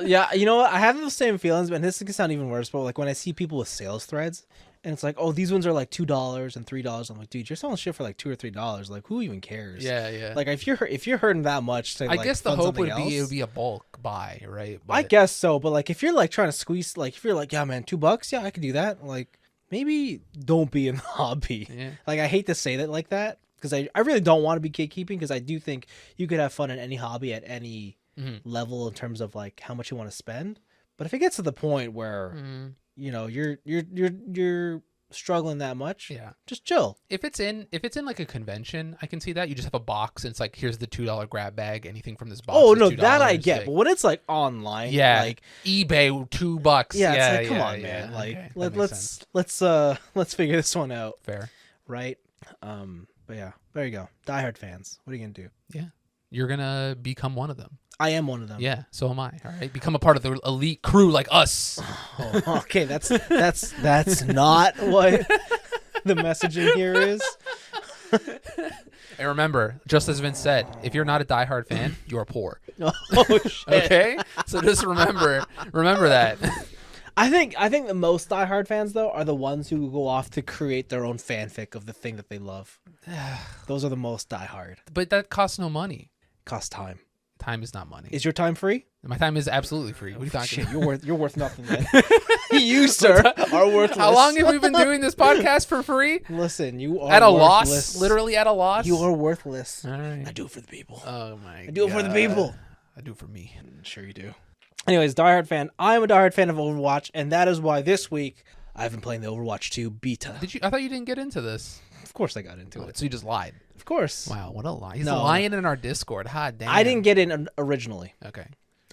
A: Yeah, you know what? I have those same feelings, but this can sound even worse. But like when I see people with sales threads, and it's like, oh, these ones are like $2 and $3. I'm like, dude, you're selling shit for like $2 or $3. Like, who even cares?
B: Yeah.
A: Like, if you're hurting that much, to,
B: I
A: like,
B: guess the hope would
A: be
B: it would be a bulk buy, right?
A: I guess so, but like if you're like trying to squeeze, like if you're like, yeah, man, $2, yeah, I could do that. Like, maybe don't be in the hobby.
B: Yeah.
A: Like, I hate to say that like that because I really don't want to be gatekeeping, because I do think you could have fun in any hobby at any level in terms of like how much you want to spend. But if it gets to the point where you know you're struggling that much, just chill.
B: If it's in like a convention, I can see that. You just have a box and it's like, here's the $2 grab bag, anything from this box.
A: Oh no,
B: $2,
A: that I get.
B: like,
A: but when it's like online, like
B: eBay, $2.
A: Yeah, it's like, come on, man. Like,
B: okay.
A: let's figure this one out.
B: Fair.
A: Right? But yeah, there you go. Diehard fans. What are you gonna do?
B: Yeah. You're going to become one of them.
A: I am one of them.
B: Yeah, so am I. All right. Become a part of the elite crew like us.
A: Oh, okay, that's not what the messaging here is.
B: And remember, just as Vince said, if you're not a diehard fan, you're poor.
A: Oh shit.
B: Okay? So just remember that.
A: I think the most diehard fans though are the ones who go off to create their own fanfic of the thing that they love. Those are the most diehard.
B: But that costs no money.
A: Cost time.
B: Time is not money.
A: Is your time free?
B: My time is absolutely free. What are you talking
A: Shit,
B: about?
A: you're worth nothing then. You, sir, are worthless.
B: How long have we been doing this podcast for free?
A: Listen, you are
B: At a
A: worthless.
B: loss? Literally at a loss?
A: You are worthless.
B: All right.
A: I do it for the people.
B: Oh my god.
A: I do it for the people.
B: I do it for me.
A: Sure you do. Anyways, diehard fan. I'm a diehard fan of Overwatch, and that is why this week I've been playing the Overwatch 2 beta.
B: Did you? I thought you didn't get into this.
A: Of course I got into
B: Oh,
A: it.
B: so you just lied.
A: Of course.
B: Wow, what a lie. He's
A: No.
B: lying in our Discord. Hot damn.
A: I didn't get in originally.
B: Okay.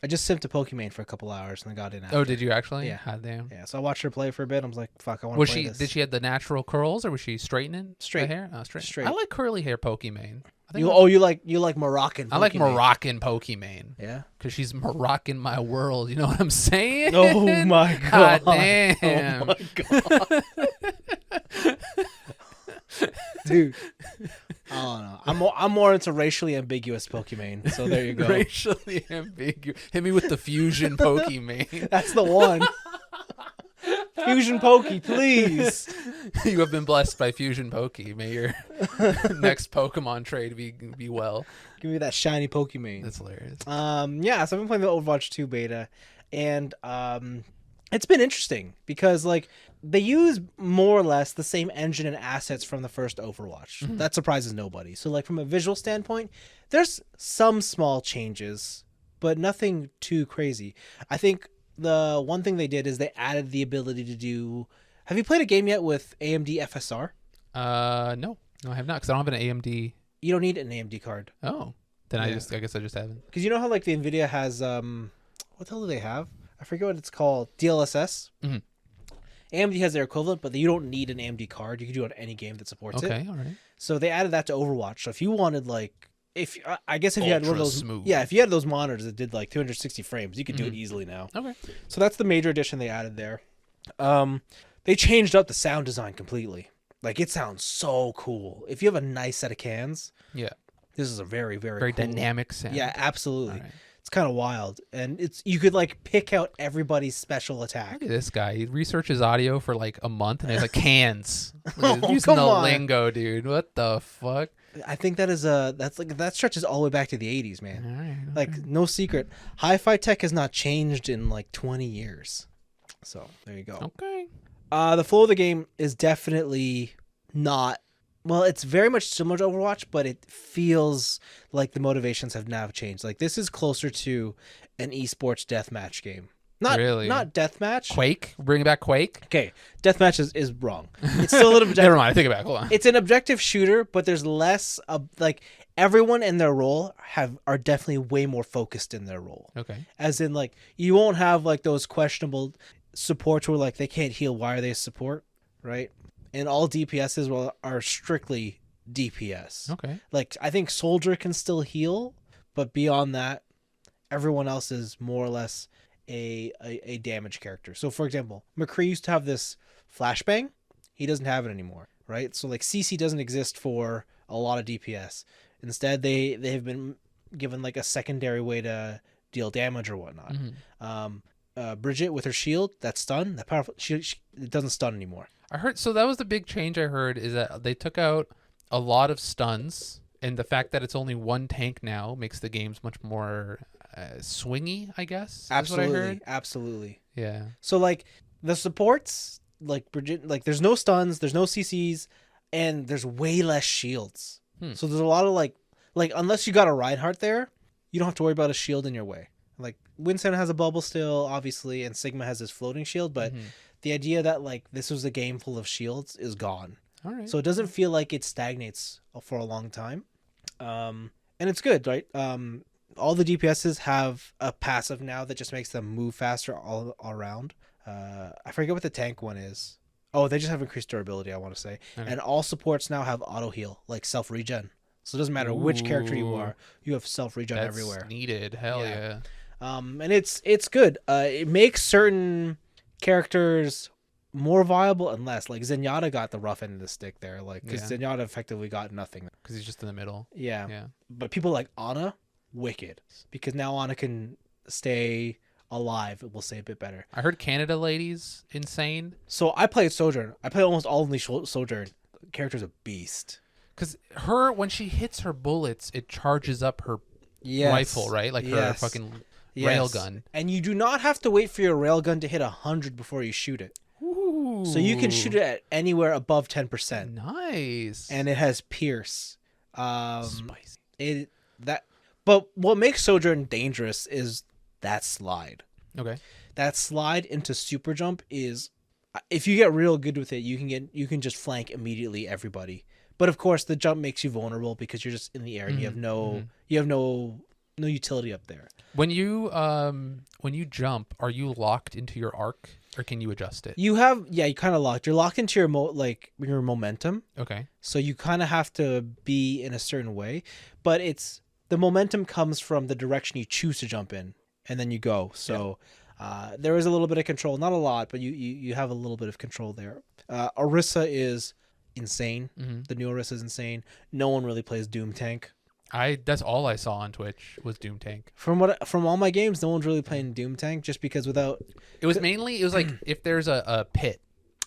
A: I just simped a Pokemon for a couple hours and I got in after.
B: Oh, did you actually?
A: Yeah.
B: Hot damn.
A: Yeah, so I watched her play for a bit. I was like, fuck, I want to
B: Was
A: play
B: she?
A: this.
B: Did she have the natural curls, or was she straightening
A: Straight.
B: the hair? Oh, straight.
A: Straight.
B: I like curly hair Pokemon. I think
A: You like Moroccan Pokemon.
B: I like Moroccan Pokemon.
A: Yeah?
B: Because she's Moroccan my world. You know what I'm saying?
A: Oh my god.
B: God damn.
A: Oh my god. Dude. I don't know. I'm more into racially ambiguous Pokemon. So there you go.
B: Racially ambiguous. Hit me with the fusion Pokemon.
A: That's the one. Fusion Poke, please.
B: You have been blessed by Fusion Poke. May your next Pokemon trade be well.
A: Give me that shiny Pokemon.
B: That's hilarious.
A: Yeah, so I've been playing the Overwatch 2 beta, and it's been interesting because like they use more or less the same engine and assets from the first Overwatch.
B: Mm-hmm.
A: That surprises nobody. So like from a visual standpoint, there's some small changes, but nothing too crazy. I think the one thing they did is they added the ability to do. Have you played a game yet with AMD FSR?
B: No, I have not, because I don't have an AMD.
A: You don't need an AMD card.
B: Oh, then
A: Yeah.
B: I guess I just haven't.
A: Because you know how like the Nvidia has what the hell do they have? I forget what it's called. DLSS.
B: Mm-hmm.
A: AMD has their equivalent, but you don't need an AMD card. You can do it on any game that supports it.
B: Okay, all right.
A: So they added that to Overwatch. So if you wanted like, if I guess if you had one of
B: Ultra
A: those,
B: smooth.
A: yeah, if you had those monitors that did like 260 frames, you could do it easily now.
B: Okay.
A: So that's the major addition they added there. They changed up the sound design completely. Like it sounds so cool. If you have a nice set of cans,
B: Yeah.
A: this is a very
B: Very
A: cool.
B: dynamic sound.
A: Yeah, absolutely.
B: All right.
A: It's kind of wild, and you could like pick out everybody's special attack.
B: Look at this guy. He researches audio for like a month, and he's like cans.
A: Oh,
B: Using
A: come
B: the
A: on.
B: lingo, dude. What the fuck?
A: I think that stretches all the way back to the 80s, man.
B: All right.
A: Like no secret, hi-fi tech has not changed in like 20 years. So there you go.
B: Okay.
A: The flow of the game is definitely not. Well, it's very much similar to Overwatch, but it feels like the motivations have now changed. Like this is closer to an esports deathmatch game. Not
B: Really?
A: Not deathmatch.
B: Quake. Bring back Quake.
A: Okay, deathmatch is wrong. It's still an objective.
B: Never mind. I take it back. Hold on.
A: It's an objective shooter, but there's less of like everyone in their role are definitely way more focused in their role.
B: Okay.
A: As in like you won't have like those questionable supports where like they can't heal. Why are they a support? Right? And all DPSs are strictly DPS.
B: Okay.
A: Like I think Soldier can still heal, but beyond that, everyone else is more or less a damage character. So for example, McCree used to have this flashbang. He doesn't have it anymore, right? So like CC doesn't exist for a lot of DPS. Instead, they have been given like a secondary way to deal damage or whatnot.
B: Mm-hmm.
A: Bridget with her shield, that stun, that powerful, she it doesn't stun anymore.
B: I heard. So that was the big change I heard, is that they took out a lot of stuns, and the fact that it's only one tank now makes the games much more swingy, I guess.
A: Absolutely,
B: Is what I heard.
A: absolutely.
B: Yeah.
A: So like the supports, like Bridget, like there's no stuns, there's no CCs, and there's way less shields. So there's a lot of like unless you got a Reinhardt there, you don't have to worry about a shield in your way. Like Winston has a bubble still, obviously, and Sigma has his floating shield, but the idea that like this was a game full of shields is gone.
B: All right.
A: So it doesn't feel like it stagnates for a long time. And it's good, right? All the DPSs have a passive now that just makes them move faster all around. I forget what the tank one is. Oh, they just have increased durability, I want to say.
B: Okay.
A: And all supports now have auto heal, like self regen. So it doesn't matter which character you
B: Ooh,
A: are, you have self regen
B: that's
A: everywhere.
B: needed. Hell
A: Yeah.
B: yeah.
A: And it's good. It makes certain characters more viable and less. Like Zenyatta got the rough end of the stick there, like because
B: Yeah.
A: Zenyatta effectively got nothing.
B: Because he's just in the middle.
A: Yeah.
B: Yeah.
A: But people like Ana, wicked, because now Ana can stay alive. We'll say a bit better.
B: I heard Canada ladies insane.
A: So I played Sojourn. I played almost all of the Sojourn. Character's a beast.
B: Because her, when she hits her bullets, it charges up her
A: Yes.
B: rifle, right? Like her
A: Yes.
B: fucking
A: Yes.
B: railgun.
A: And you do not have to wait for your railgun to hit 100 before you shoot it.
B: Ooh.
A: So you can shoot it at anywhere above 10%.
B: Nice.
A: And it has Pierce.
B: Spicy.
A: But what makes Sojourn dangerous is that slide.
B: Okay.
A: That slide into super jump is, if you get real good with it, you can just flank immediately everybody. But of course, the jump makes you vulnerable because you're just in the air and you have no utility up there.
B: When you jump, are you locked into your arc, or can you adjust it?
A: You kind of locked. You're locked into your momentum.
B: Okay.
A: So you kind of have to be in a certain way, but the momentum comes from the direction you choose to jump in, and then you go. So there is a little bit of control, not a lot, but you have a little bit of control there. Orisa is insane.
B: Mm-hmm.
A: The new Orisa is insane. No one really plays Doom Tank.
B: That's all I saw on Twitch was Doom Tank.
A: From all my games, no one's really playing Doom Tank just because
B: It was like if there's a pit,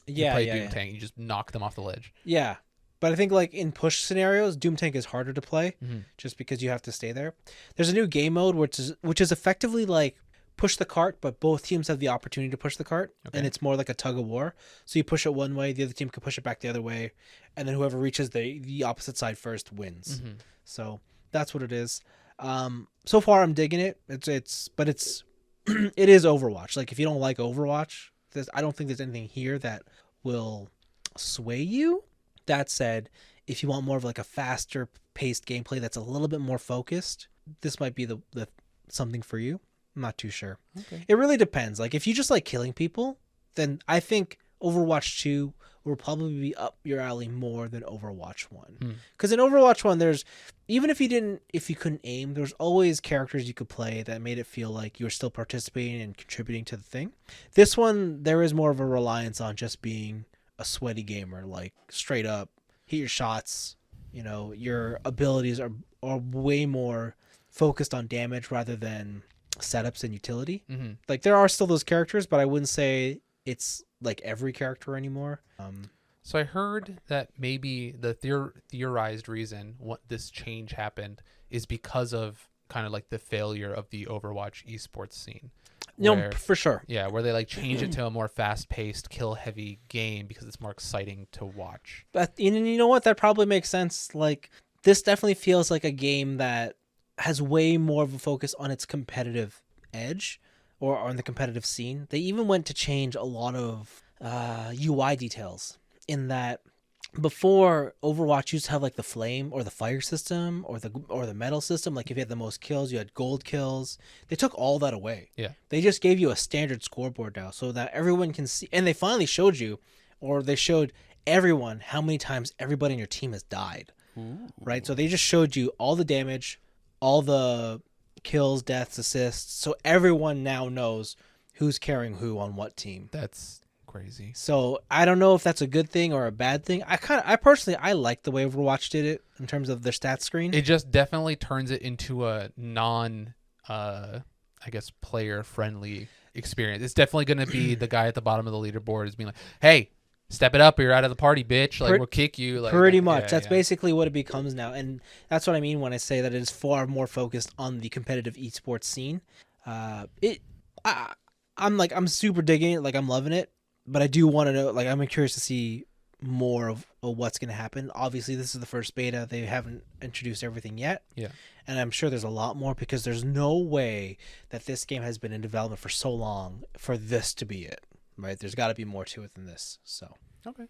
B: you play Doom
A: yeah.
B: Tank, you just knock them off the ledge.
A: Yeah. But I think like in push scenarios, Doom Tank is harder to play
B: Mm-hmm.
A: just because you have to stay there. There's a new game mode which is effectively like push the cart, but both teams have the opportunity to push the cart, and it's more like a tug of war. So you push it one way, the other team can push it back the other way, and then whoever reaches the opposite side first wins.
B: Mm-hmm.
A: So that's what it is. So far I'm digging it. It is Overwatch. Like if you don't like Overwatch, I don't think there's anything here that will sway you. That said, if you want more of like a faster paced gameplay that's a little bit more focused, this might be the something for you. I'm not too sure.
B: Okay.
A: It really depends. Like if you just like killing people, then I think Overwatch 2 will probably be up your alley more than Overwatch 1. Because in Overwatch 1, even if you couldn't aim, there's always characters you could play that made it feel like you were still participating and contributing to the thing. This one, there is more of a reliance on just being a sweaty gamer, like straight up hit your shots. Your abilities are way more focused on damage rather than setups and utility.
B: Mm-hmm.
A: Like there are still those characters, but I wouldn't say it's like every character anymore.
B: So I heard that maybe the theorized reason what this change happened is because of kind of like the failure of the Overwatch esports scene.
A: No, for sure.
B: Yeah, where they like change it to a more fast-paced, kill-heavy game because it's more exciting to watch.
A: But you know what? That probably makes sense. Like this definitely feels like a game that has way more of a focus on its competitive edge or on the competitive scene. They even went to change a lot of UI details in that before Overwatch used to have like the flame or the fire system or the metal system. Like if you had the most kills, you had gold kills. They took all that away.
B: Yeah.
A: They just gave you a standard scoreboard now so that everyone can see. And they finally showed you, or they showed everyone how many times everybody in your team has died.
B: Ooh.
A: Right? So they just showed you all the damage, all the kills, deaths, assists. So everyone now knows who's carrying who on what team.
B: That's crazy.
A: So I don't know if that's a good thing or a bad thing. I personally like the way Overwatch did it in terms of their stats screen.
B: It just definitely turns it into a player friendly experience. It's definitely going to be the guy at the bottom of the leaderboard is being like, "Hey, step it up, or you're out of the party, bitch. Like we'll kick you." Like
A: pretty much.
B: Yeah,
A: That's basically what it becomes now, and that's what I mean when I say that it is far more focused on the competitive esports scene. I'm super digging it. Like I'm loving it. But I do want to know, like, I'm curious to see more of what's going to happen. Obviously, this is the first beta. They haven't introduced everything yet.
B: Yeah.
A: And I'm sure there's a lot more because there's no way that this game has been in development for so long for this to be it, right? There's got to be more to it than this. So,
B: Okay.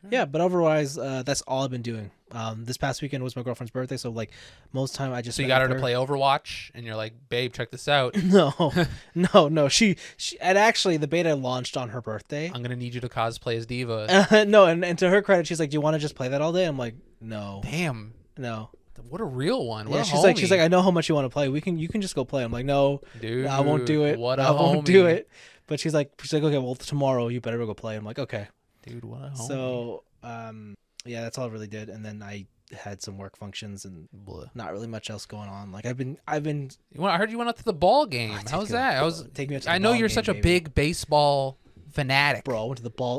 A: Yeah, but otherwise, that's all I've been doing. This past weekend was my girlfriend's birthday, so like most time I just
B: So you
A: spent
B: got her
A: with
B: to play Overwatch, and you're like, babe, check this out.
A: No, no. She and actually the beta launched on her birthday.
B: I'm gonna need you to cosplay as Diva.
A: No, and to her credit, she's like, "Do you want to just play that all day?" I'm like, "No,
B: Damn,
A: no."
B: what a real one. What
A: Yeah,
B: a
A: she's
B: homie.
A: like, "I know how much you want to play. You can just go play." I'm like, "No,
B: Dude,
A: I won't do it.
B: What a
A: I
B: homie.
A: won't do it." But she's like, "Okay, well tomorrow you better go play." I'm like, "Okay."
B: Dude, what a homie.
A: So, yeah, that's all I really did, and then I had some work functions and
B: Blah.
A: not really much else going on. Like I've been.
B: I heard you went out to the ball game. How was that?
A: Take me out to the
B: I know
A: ball
B: you're
A: game,
B: such a
A: baby.
B: big baseball fanatic.
A: Bro,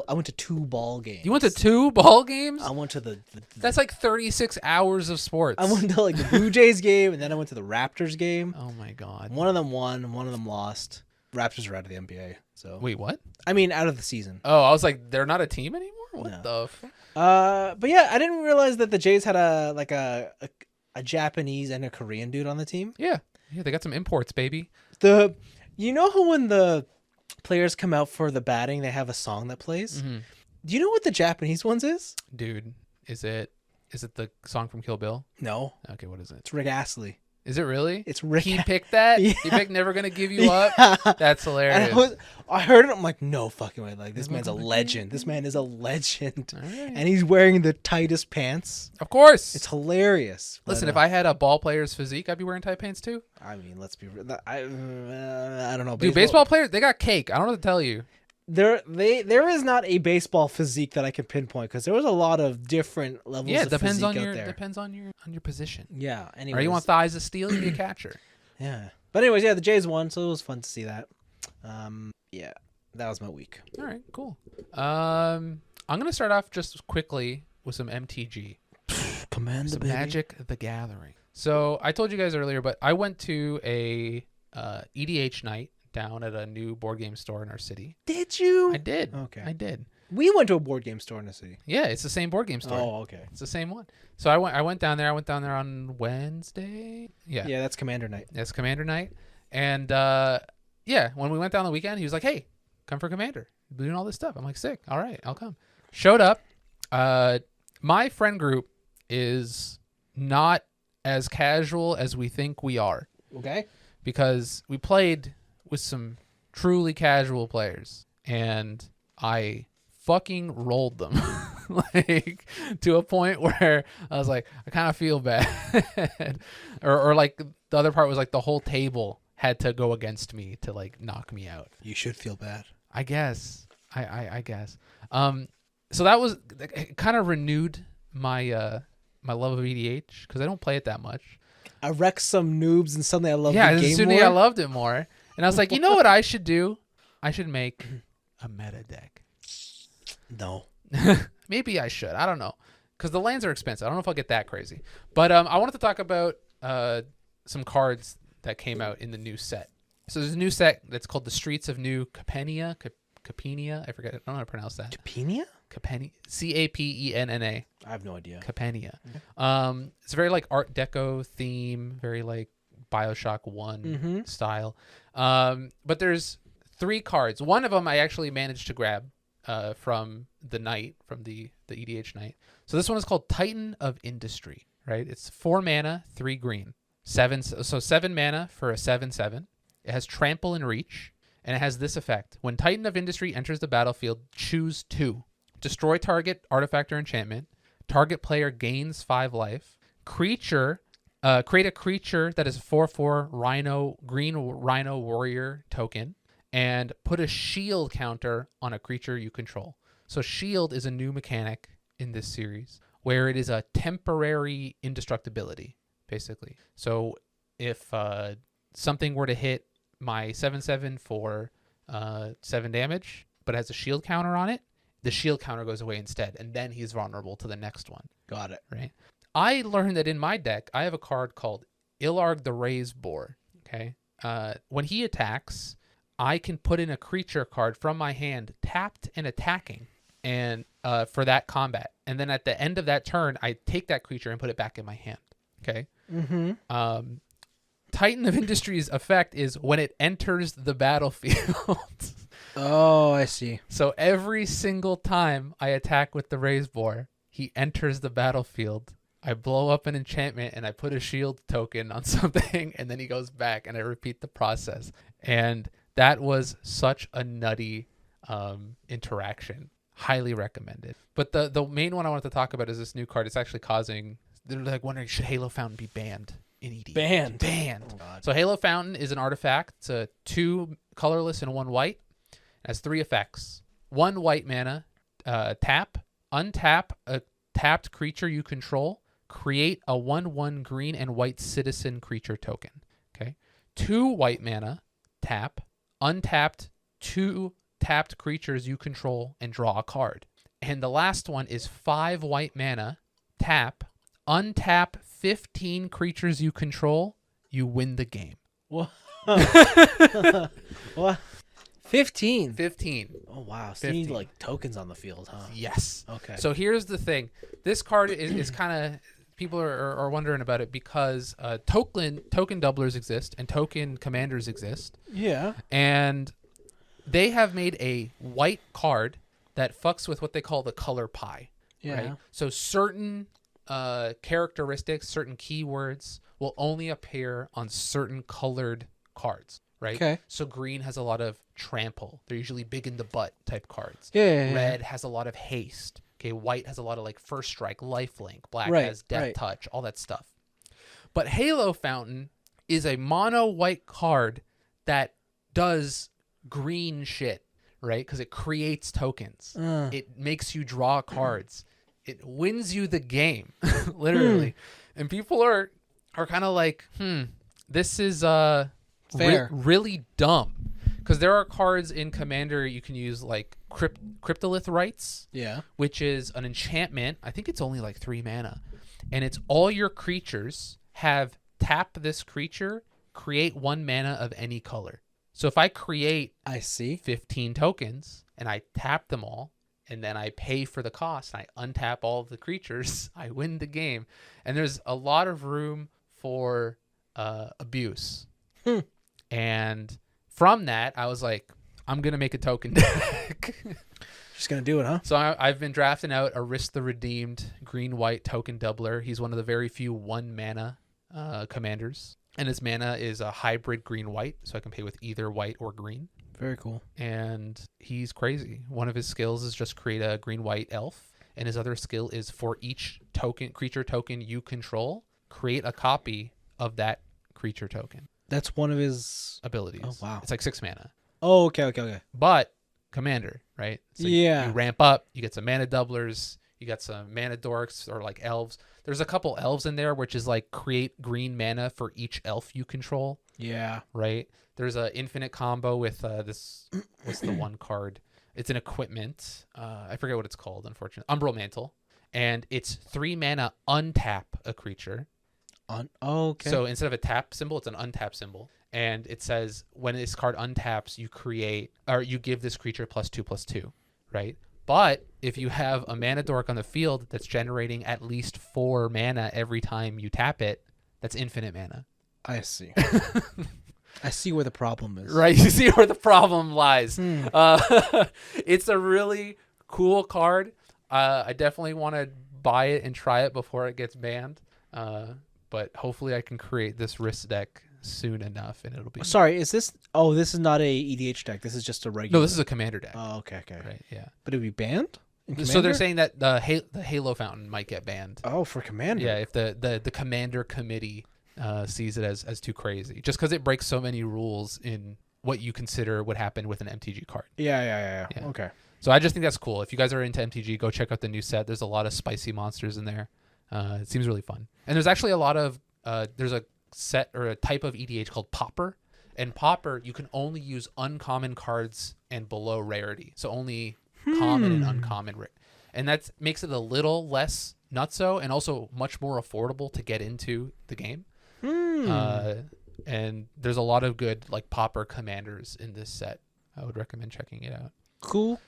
A: I went to 2 ball games.
B: You went to 2 ball games?
A: I went to the
B: That's like 36 hours of sports.
A: I went to like the Blue Jays game, and then I went to the Raptors game.
B: Oh my god.
A: One of them won, one of them lost. Raptors are out of the NBA. So
B: Wait, what?
A: I mean, out of the season.
B: Oh, I was like, they're not a team anymore? What
A: No.
B: the fuck?
A: But yeah, I didn't realize that the Jays had a Japanese and a Korean dude on the team.
B: Yeah, they got some imports, baby.
A: You know how when the players come out for the batting, they have a song that plays.
B: Mm-hmm.
A: Do you know what the Japanese ones is?
B: Dude, is it the song from Kill Bill?
A: No,
B: Okay, what is it?
A: it's Rick Astley.
B: Is it really?
A: It's Rick.
B: He picked that?
A: Yeah.
B: He picked Never Gonna Give You Up?
A: Yeah.
B: That's
A: And
B: hilarious.
A: I heard it. I'm like, no fucking way. Like, this
B: Never
A: man's a
B: gonna
A: legend. This man is a legend.
B: All right.
A: And he's wearing the tightest pants.
B: Of course.
A: It's hilarious.
B: Listen,
A: But,
B: if I had a ball player's physique, I'd be wearing tight pants too.
A: I mean, let's be real. I don't know.
B: Dude, baseball players, they got cake. I don't know what to tell you.
A: There is not a baseball physique that I can pinpoint because there was a lot of different levels.
B: Yeah,
A: of
B: it depends
A: physique
B: on
A: out
B: your
A: there.
B: depends on your position.
A: Yeah.
B: Or
A: Anyways,
B: you want thighs of steel, you be a catcher.
A: Yeah. But anyways, yeah, the Jays won, so it was fun to see that. Yeah, that was my week.
B: All right, cool. I'm gonna start off just quickly with some MTG.
A: Command
B: Some Magic the Gathering. So I told you guys earlier, but I went to a EDH night down at a new board game store in our city.
A: Did you?
B: I did.
A: Okay.
B: I did.
A: We went to a board game store in the city.
B: Yeah, it's the same board game store.
A: Oh, okay.
B: It's the same one. So I went down there. I went down there on Wednesday. Yeah.
A: Yeah, that's Commander Night.
B: That's Commander Night. And yeah, when we went down the weekend, he was like, "Hey, come for Commander. We're doing all this stuff." I'm like, "Sick. All right, I'll come." Showed up. My friend group is not as casual as we think we are,
A: Okay.
B: because we played with some truly casual players, and I fucking rolled them like to a point where I was like, I kind of feel bad. or like the other part was like the whole table had to go against me to like knock me out.
A: You should feel bad.
B: I guess. I guess. So that was, it kind of renewed my my love of EDH, because I don't play it that much.
A: I wrecked some noobs and suddenly I love
B: Yeah,
A: the game
B: suddenly
A: more.
B: I loved it more. And I was like, you know what I should do? I should make a meta deck.
A: No.
B: Maybe I should. I don't know. Because the lands are expensive. I don't know if I'll get that crazy. But I wanted to talk about some cards that came out in the new set. So there's a new set that's called the Streets of New Capenia. Capenia? I forget. I don't know how to pronounce that.
A: Capenia?
B: Capenia. Capenna.
A: I have no idea.
B: Capenia. It's very like Art Deco theme, very like Bioshock 1 style. But there's 3 cards. One of them I actually managed to grab from the night, from the EDH night. So this one is called Titan of Industry, right? It's 4 mana, 3 green. 7 mana for a 7/7. It has Trample and Reach, and it has this effect. When Titan of Industry enters the battlefield, choose 2. Destroy target artifact or enchantment. Target player gains 5 life. Creature, create a creature that is 4/4 Rhino, green Rhino Warrior token, and put a shield counter on a creature you control. So shield is a new mechanic in this series, where it is a temporary indestructibility, basically. So if something were to hit my 7/7 for 7 damage, but has a shield counter on it, the shield counter goes away instead, and then he's vulnerable to the next one.
A: Got it.
B: Right? I learned that in my deck, I have a card called Ilarg the Raise Boar. Okay? When he attacks, I can put in a creature card from my hand, tapped and attacking, and for that combat. And then at the end of that turn, I take that creature and put it back in my hand. Okay? Titan of Industry's effect is when it enters the battlefield.
A: Oh, I see.
B: So every single time I attack with the Raise Boar, he enters the battlefield. I blow up an enchantment and I put a shield token on something, and then he goes back, and I repeat the process. And that was such a nutty interaction. Highly recommended. But the main one I wanted to talk about is this new card. It's actually causing... They're like wondering, should Halo Fountain be banned in ED?
A: Banned.
B: Oh,
A: God.
B: So Halo Fountain is an artifact. It's a 2 colorless and 1 white. It has 3 effects. 1 white mana, tap, untap a tapped creature you control, create a 1/1 green and white citizen creature token. Okay. 2 white mana, tap, untapped 2 tapped creatures you control and draw a card. And the last one is 5 white mana, tap, untap 15 creatures you control, you win the game.
A: What? What? 15.
B: 15.
A: Oh, wow. So you need
B: 15.
A: like tokens on the field, huh?
B: Yes.
A: Okay.
B: So here's the thing. This card is kind of... People are wondering about it because token doublers exist and token commanders exist.
A: Yeah.
B: And they have made a white card that fucks with what they call the color pie.
A: Yeah.
B: Right? So certain characteristics, certain keywords will only appear on certain colored cards. Right?
A: Okay.
B: So green has a lot of trample. They're usually big in the butt type cards.
A: Yeah.
B: Red has a lot of haste. Okay, white has a lot of like first strike, lifelink. Black
A: Right,
B: has death
A: right.
B: touch, all that stuff. But Halo Fountain is a mono white card that does green shit, right? Because it creates tokens. It makes you draw cards. It wins you the game, literally. And people are kind of like, this is
A: Fair.
B: really dumb. Because there are cards in Commander you can use like Cryptolith Rites,
A: Yeah.
B: which is an enchantment. I think it's only like 3 mana. And it's all your creatures have tap this creature, create 1 mana of any color. So if I create
A: I see.
B: 15 tokens and I tap them all, and then I pay for the cost, and I untap all of the creatures, I win the game. And there's a lot of room for abuse. And from that, I was like, I'm going to make a token deck.
A: Just gonna do it, huh?
B: So I've been drafting out a Risk the Redeemed green-white token doubler. He's one of the very few 1 mana commanders. And his mana is a hybrid green-white, so I can pay with either white or green.
A: Very cool.
B: And he's crazy. One of his skills is just create a green-white elf. And his other skill is for each creature token you control, create a copy of that creature token.
A: That's one of his
B: Abilities.
A: Oh, wow.
B: It's like 6 mana.
A: Oh, okay.
B: But commander, right? So
A: Yeah.
B: you ramp up, you get some mana doublers, you got some mana dorks or like elves. There's a couple elves in there, which is like create green mana for each elf you control,
A: Yeah.
B: right? There's a infinite combo with this. What's the one card? It's an equipment. I forget what it's called, unfortunately. Umbral Mantle. And it's 3 mana untap a creature.
A: Okay.
B: So instead of a tap symbol, it's an untap symbol. And it says when this card untaps, you create or you give this creature +2/+2, right? But if you have a mana dork on the field that's generating at least 4 mana every time you tap it, that's infinite mana.
A: I see. I see where the problem is.
B: Right? You see where the problem lies. It's a really cool card. I definitely want to buy it and try it before it gets banned. But hopefully I can create this Risk deck soon enough, and it'll be...
A: Sorry, is this... Oh, this is not a EDH deck. This is just a regular...
B: No, this is a commander deck.
A: Oh, okay.
B: Right, yeah.
A: But it'd be banned? In
B: So they're
A: Commander?
B: saying that the Halo Fountain might get banned.
A: Oh, for Commander.
B: Yeah, if the Commander Committee sees it as too crazy. Just because it breaks so many rules in what you consider would happen with an MTG card.
A: Yeah.
B: Yeah.
A: Okay.
B: So I just think that's cool. If you guys are into MTG, go check out the new set. There's a lot of spicy monsters in there. It seems really fun. And there's actually a lot of... there's a set or a type of EDH called Pauper. And Pauper, you can only use uncommon cards and below rarity. So only common and uncommon. And that makes it a little less nutso and also much more affordable to get into the game. And there's a lot of good like Pauper commanders in this set. I would recommend checking it out.
A: Cool.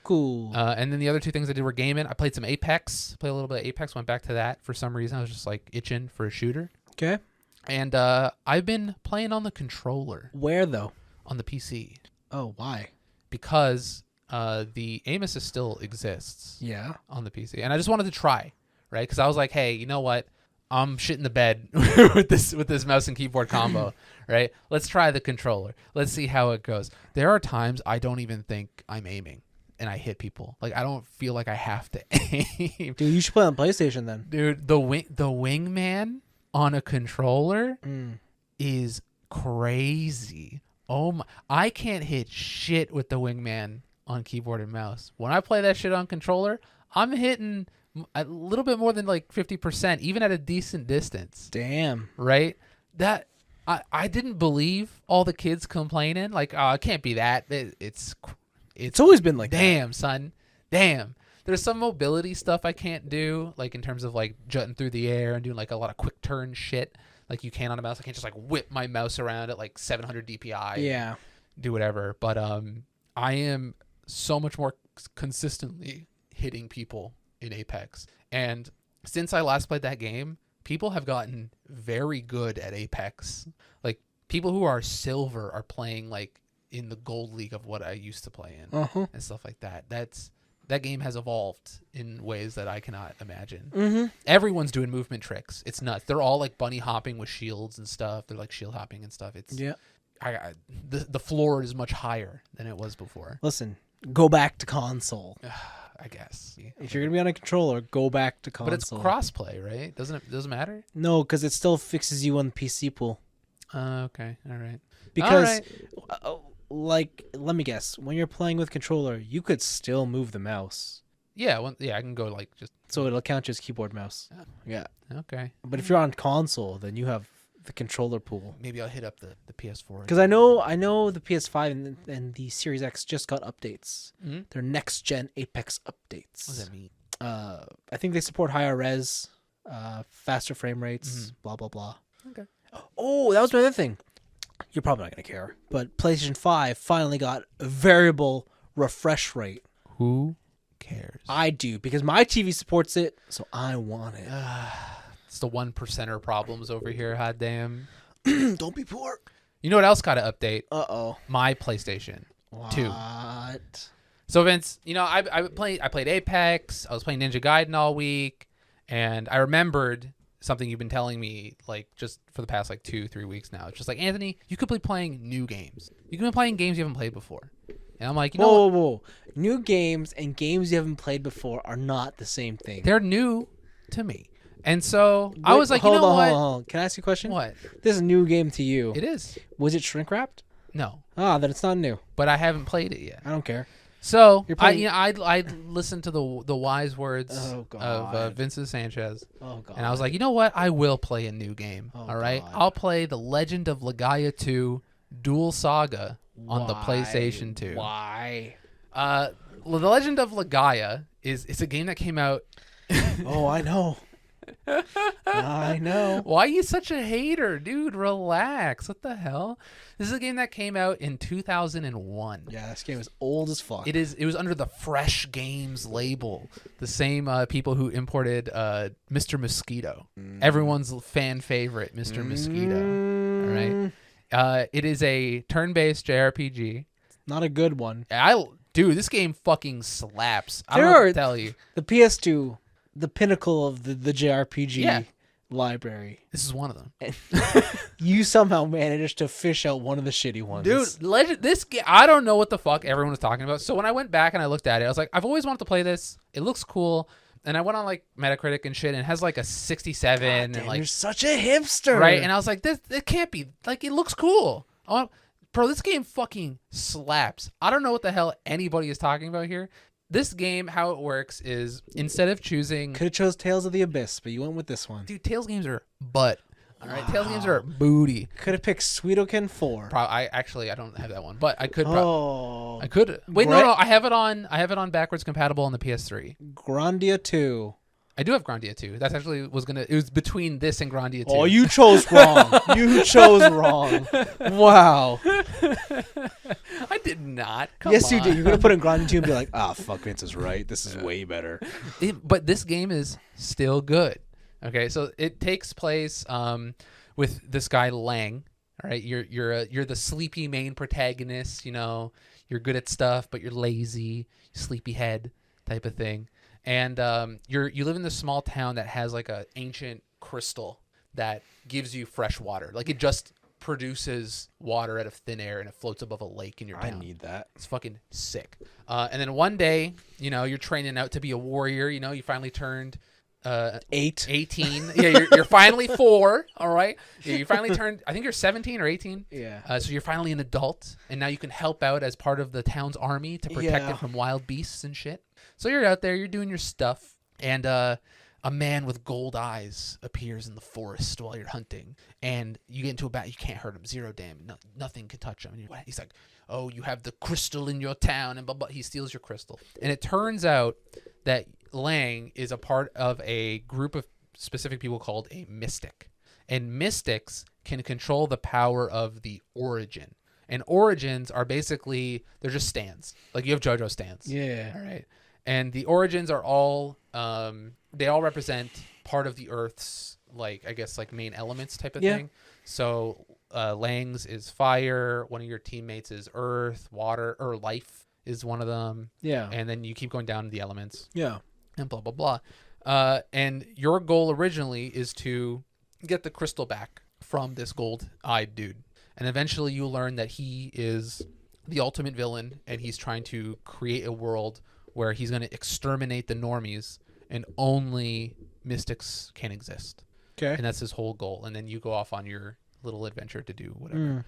B: And then the other 2 things I did were gaming. I played some Apex. Played a little bit of Apex. Went back to that for some reason. I was just like itching for a shooter.
A: Okay.
B: And I've been playing on the controller
A: Where, though?
B: on the PC
A: Oh, why?
B: because the aim assist still exists
A: Yeah.
B: on the PC, and I just wanted to try, right? Because I was like, hey, you know what? I'm shitting the bed with this mouse and keyboard combo, right? Let's try the controller. Let's see how it goes. There are times I don't even think I'm aiming, and I hit people. Like I don't feel like I have to aim.
A: Dude, you should play on PlayStation then.
B: Dude, the wingman on a controller
A: Mm.
B: is crazy. Oh my! I can't hit shit with the wingman on keyboard and mouse. When I play that shit on controller, I'm hitting a little bit more than like 50%, even at a decent distance.
A: Damn.
B: Right? That I didn't believe all the kids complaining. Like, oh, it can't be that. It's
A: always been like that.
B: damn, son. Damn. There's some mobility stuff I can't do, like in terms of like jutting through the air and doing like a lot of quick turn shit, like you can on a mouse. I can't just like whip my mouse around at like 700 DPI.
A: Yeah.
B: Do whatever. But I am so much more consistently hitting people in Apex. And since I last played that game, people have gotten very good at Apex. Like people who are silver are playing like in the gold league of what I used to play in and stuff like that. That game has evolved in ways that I cannot imagine.
A: Mm-hmm.
B: Everyone's doing movement tricks. It's nuts. They're all like bunny hopping with shields and stuff. They're like shield hopping and stuff. It's the floor is much higher than it was before.
A: Listen, go back to console.
B: I guess.
A: If you're gonna be on a controller, go back to console.
B: But it's crossplay, right? Doesn't matter?
A: No, because it still fixes you on the PC pool.
B: Okay. All right.
A: Because, like, let me guess. When you're playing with controller, you could still move the mouse.
B: Yeah. I can go like just.
A: So it'll count you as keyboard mouse. Yeah.
B: Okay.
A: But if you're on console, then you have the controller pool.
B: Maybe I'll hit up the PS4.
A: Because I know the PS5 and the Series X just got updates.
B: Mm-hmm.
A: They're next gen Apex updates.
B: What does that mean?
A: I think they support higher res, faster frame rates, blah blah blah.
B: Okay.
A: Oh, that was my other thing. You're probably not gonna care, but PlayStation 5 finally got a variable refresh rate.
B: Who cares?
A: I do, because my TV supports it, so I want it.
B: It's the 1%er problems over here. Hot damn.
A: Don't be poor.
B: You know what else got to update?
A: Uh-oh.
B: My PlayStation 2.
A: What?
B: So Vince, you know, I played Apex. I was playing Ninja Gaiden all week, and I remembered something you've been telling me like just for the past like 2-3 weeks now. It's just like, Anthony, you could be playing new games. You could be playing games you haven't played before. And I'm like, you know,
A: whoa. New games and games you haven't played before are not the same thing.
B: They're new to me. And so I was like,
A: hold on,
B: what?
A: Hold on. Can I ask you a question?
B: What?
A: This is a new game to you.
B: It is.
A: Was it shrink wrapped?
B: No.
A: Ah, then it's not new.
B: But I haven't played it yet.
A: I don't care.
B: So
A: You're playing...
B: I listened to the wise words of Vincent Sanchez.
A: Oh God.
B: And I was like, you know what? I will play a new game. All right.
A: God.
B: I'll play The Legend of Legaia 2 Dual Saga on the PlayStation 2.
A: Why?
B: The Legend of Legaia it's a game that came out.
A: Oh, I know. I know.
B: Why are you such a hater, dude? Relax. What the hell? This is a game that came out in 2001.
A: Yeah, this game is old as fuck.
B: It was under the Fresh Games label, the same people who imported Mr. Mosquito, everyone's fan favorite, Mr. Mosquito. All right. It is a turn-based JRPG.
A: Not a good one.
B: Dude, this game fucking slaps. I don't know what to tell you.
A: The PS2, the pinnacle of the JRPG library.
B: This is one of them.
A: You somehow managed to fish out one of the shitty ones.
B: Dude, this game, I don't know what the fuck everyone was talking about. So when I went back and I looked at it, I was like, I've always wanted to play this. It looks cool. And I went on like Metacritic and shit, and it has like a 67.
A: Damn,
B: and like,
A: you're such a hipster.
B: Right? And I was like, it can't be. Like, it looks cool. Bro, this game fucking slaps. I don't know what the hell anybody is talking about here. This game, how it works is instead of choosing...
A: Could have chose Tales of the Abyss, but you went with this one.
B: Dude, Tales games are butt. All right, Tales games are booty.
A: Could have picked Suikoden 4.
B: I don't have that one, but I could. I could. Wait, no, I have it on backwards compatible on the PS3.
A: Grandia 2.
B: I do have Grandia 2. That's actually it was between this and Grandia 2.
A: Oh, you chose wrong. You chose wrong. Wow.
B: I did not.
A: Yes, you did. You're going to put in Grandia 2 and be like, fuck, Vince is right. This is way better.
B: But this game is still good. Okay, so it takes place with this guy Lang. All right, you're the sleepy main protagonist. You know, you're good at stuff, but you're lazy, sleepyhead type of thing. And you live in this small town that has like a ancient crystal that gives you fresh water. Like it just produces water out of thin air and it floats above a lake in your town.
A: I need that.
B: It's fucking sick. And then one day, you're training out to be a warrior. You finally turned 18. Yeah, you're finally 4. All right. Yeah, you finally turned. I think you're 17 or 18.
A: Yeah.
B: So you're finally an adult, and now you can help out as part of the town's army to protect it from wild beasts and shit. So you're out there, you're doing your stuff, and a man with gold eyes appears in the forest while you're hunting, and you get into a battle. You can't hurt him. 0 damage. Nothing can touch him. And he's like, "Oh, you have the crystal in your town," and blah, blah. He steals your crystal, and it turns out that Lang is a part of a group of specific people called a mystic, and mystics can control the power of the origin. And origins are basically, they're just stands. Like you have JoJo stands.
A: Yeah.
B: All right. And the origins are all they all represent part of the Earth's, like, I guess, like main elements type of thing. So Lang's is fire. One of your teammates is earth, water, or life is one of them. Yeah. And then you keep going down to the elements. Yeah. And blah, blah, blah. And your goal originally is to get the crystal back from this gold-eyed dude. And eventually you learn that he is the ultimate villain, and he's trying to create a world where he's going to exterminate the normies, and only mystics can exist. Okay. And that's his whole goal. And then you go off on your little adventure to do whatever.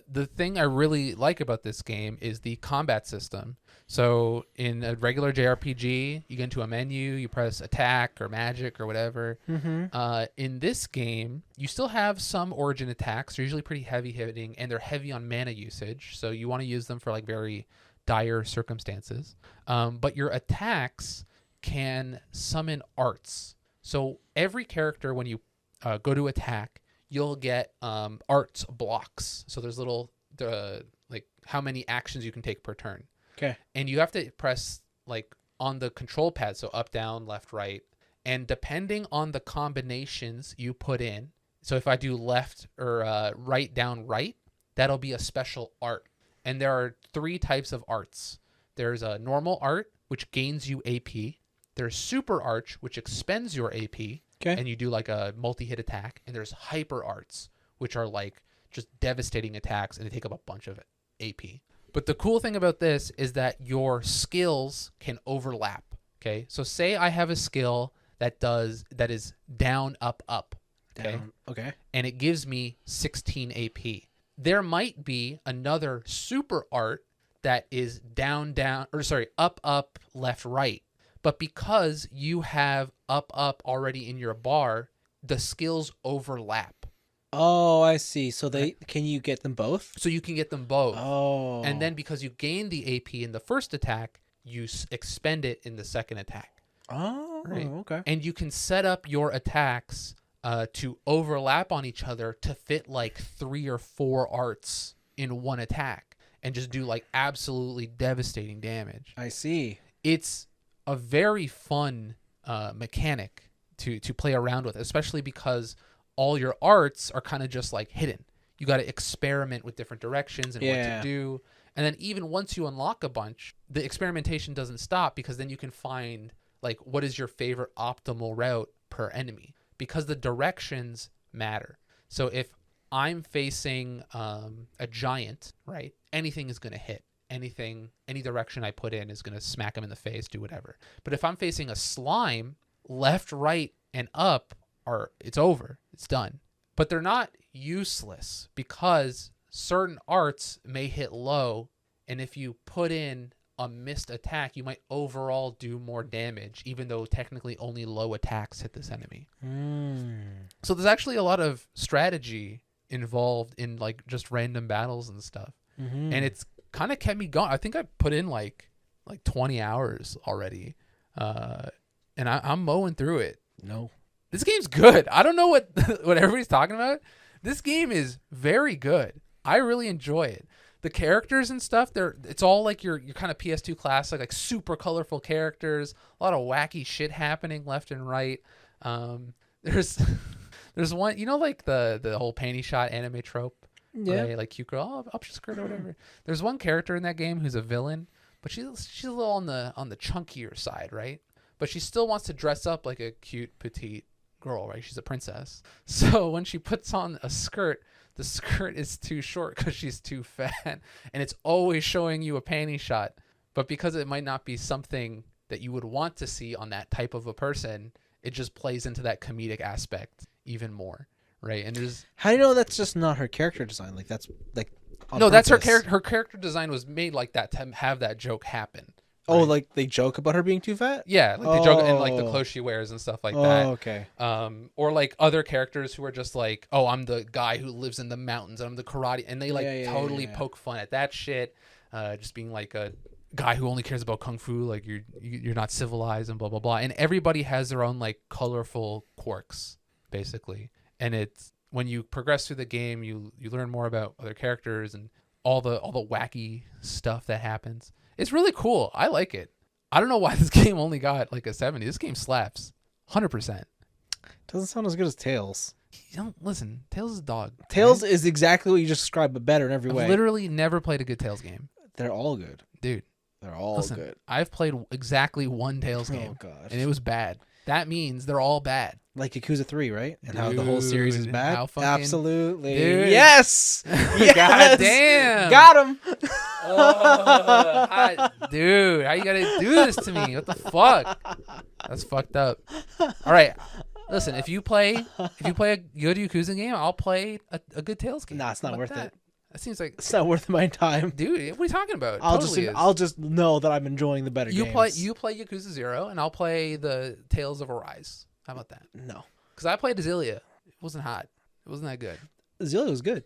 B: The thing I really like about this game is the combat system. So in a regular JRPG, you get into a menu, you press attack or magic or whatever. In this game, you still have some origin attacks. They're usually pretty heavy hitting, and they're heavy on mana usage. So you want to use them for like very dire circumstances. But your attacks can summon arts. So every character, when you go to attack, you'll get arts blocks. So there's little like how many actions you can take per turn. Okay. And you have to press like on the control pad, so up, down, left, right. And depending on the combinations you put in, so if I do left or right, down, right, that'll be a special art. And there are 3 types of arts. There's a normal art, which gains you AP. There's super arch, which expends your AP. Okay. And you do like a multi-hit attack. And there's hyper arts, which are like just devastating attacks, and they take up a bunch of AP. But the cool thing about this is that your skills can overlap. Okay. So say I have a skill that is down, up, up. Okay. Down. Okay. And it gives me 16 AP. There might be another super art that is up, up, left, right. But because you have up, up already in your bar, the skills overlap.
A: Oh, I see. So can you get them both?
B: So you can get them both. Oh. And then because you gain the AP in the first attack, you expend it in the second attack. Oh, right? Okay. And you can set up your attacks to overlap on each other to fit like 3 or 4 arts in one attack and just do like absolutely devastating damage.
A: I see.
B: It's a very fun mechanic to play around with, especially because all your arts are kind of just like hidden. You got to experiment with different directions and what to do. And then even once you unlock a bunch, the experimentation doesn't stop, because then you can find like what is your favorite optimal route per enemy, because the directions matter. So if I'm facing a giant, right, anything is going to hit. Any direction I put in is going to smack him in the face, do whatever. But if I'm facing a slime, left, right, and up it's over. It's done. But they're not useless, because certain arts may hit low, and if you put in a missed attack, you might overall do more damage, even though technically only low attacks hit this enemy. So there's actually a lot of strategy involved in like just random battles and stuff. And it's kind of kept me going. I think I put in like 20 hours already, and I'm mowing through it.
A: No,
B: this game's good. I don't know what everybody's talking about. This game is very good. I really enjoy it. The characters and stuff, it's all like your kind of PS2 classic, like super colorful characters, a lot of wacky shit happening left and right. There's one, like the whole panty shot anime trope.
A: Yeah.
B: Right? Like cute girl, oh, up your skirt or whatever. There's one character in that game who's a villain, but she's a little on the chunkier side, right? But she still wants to dress up like a cute petite girl, right? She's a princess. So when she puts on a skirt, the skirt is too short because she's too fat, and it's always showing you a panty shot. But because it might not be something that you would want to see on that type of a person, it just plays into that comedic aspect even more, right? And there's
A: How do you know that's just not her character design? Like that's like on
B: no, that's her
A: purpose?
B: character. Her character design was made like that to have that joke happen.
A: Oh,
B: right?
A: like they joke about her being too fat?
B: Yeah, like they joke and like the
A: Oh.
B: clothes she wears and stuff like
A: Oh,
B: that.
A: okay.
B: Or like other characters who are just like, oh, I'm the guy who lives in the mountains. I'm the karate, and they like totally poke fun at that shit. Just being like a guy who only cares about kung fu, like you're not civilized and blah blah blah. And everybody has their own like colorful quirks, basically. And it's when you progress through the game, you learn more about other characters and all the wacky stuff that happens. It's really cool. I like it. I don't know why this game only got like a 70. This game slaps 100%.
A: Doesn't sound as good as Tails.
B: You don't listen. Tails is a dog.
A: Tails
B: right?
A: is exactly what you just described, but better in every way.
B: I've literally never played a good Tails game,
A: They're all good.
B: dude.
A: They're all
B: Listen,
A: good.
B: I've played exactly one Tails game,
A: Oh god.
B: and it was bad. That means they're all bad.
A: Like Yakuza 3, right? And how the whole series is
B: Dude,
A: bad?
B: how fucking-
A: Absolutely.
B: Dude.
A: Yes! Yes!
B: God damn.
A: Got him!
B: Dude, how you gotta do this to me? What the fuck? That's fucked up. All right, listen. If you play a good Yakuza game, I'll play a good Tails game.
A: Nah, it's not
B: How
A: worth
B: about
A: it.
B: That seems like,
A: It's not worth my time.
B: dude. What are you talking about?
A: I'll just know that I'm enjoying the better
B: you
A: games.
B: play Yakuza 0, and I'll play the Tales of Arise. How about that?
A: No.
B: Because I played Azealia. It wasn't hot. It wasn't that good.
A: Zillia was good.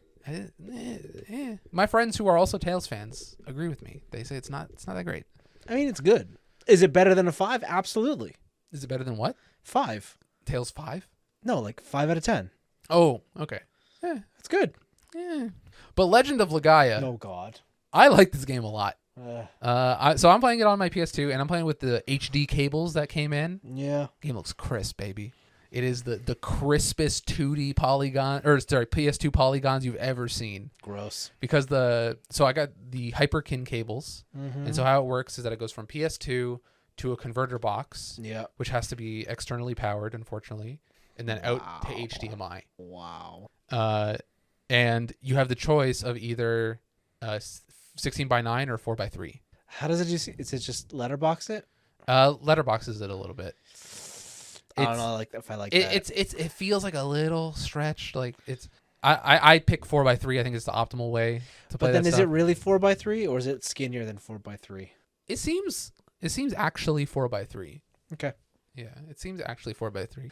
B: My friends who are also Tales fans agree with me. They say it's not that great.
A: I mean, it's good. Is it better than a 5? Absolutely.
B: Is it better than what?
A: 5.
B: Tales 5?
A: No, like 5 out of 10.
B: Oh, okay.
A: It's good.
B: Yeah. But Legend of Legaia,
A: Oh god.
B: I like this game a lot.
A: Uh,
B: So I'm playing it on my PS2, and I'm playing with the HD cables that came in.
A: yeah.
B: Game looks crisp, baby. It is the crispest 2D polygon, or sorry, PS2 polygons you've ever seen.
A: Gross.
B: Because so I got the Hyperkin cables, and so how it works is that it goes from PS2 to a converter box,
A: Yeah.
B: which has to be externally powered, unfortunately, and then out to HDMI.
A: Wow.
B: And you have the choice of either 16:9 or 4:3.
A: How does it is it just letterbox it?
B: Letterboxes it a little bit.
A: I don't know if I like that.
B: It feels like a little stretched. Like I pick 4:3. I think it's the optimal way to play.
A: But then
B: that
A: is
B: stuff.
A: it really 4x3 or is it skinnier than 4x3?
B: It seems actually 4:3.
A: Okay.
B: Yeah, it seems actually 4:3.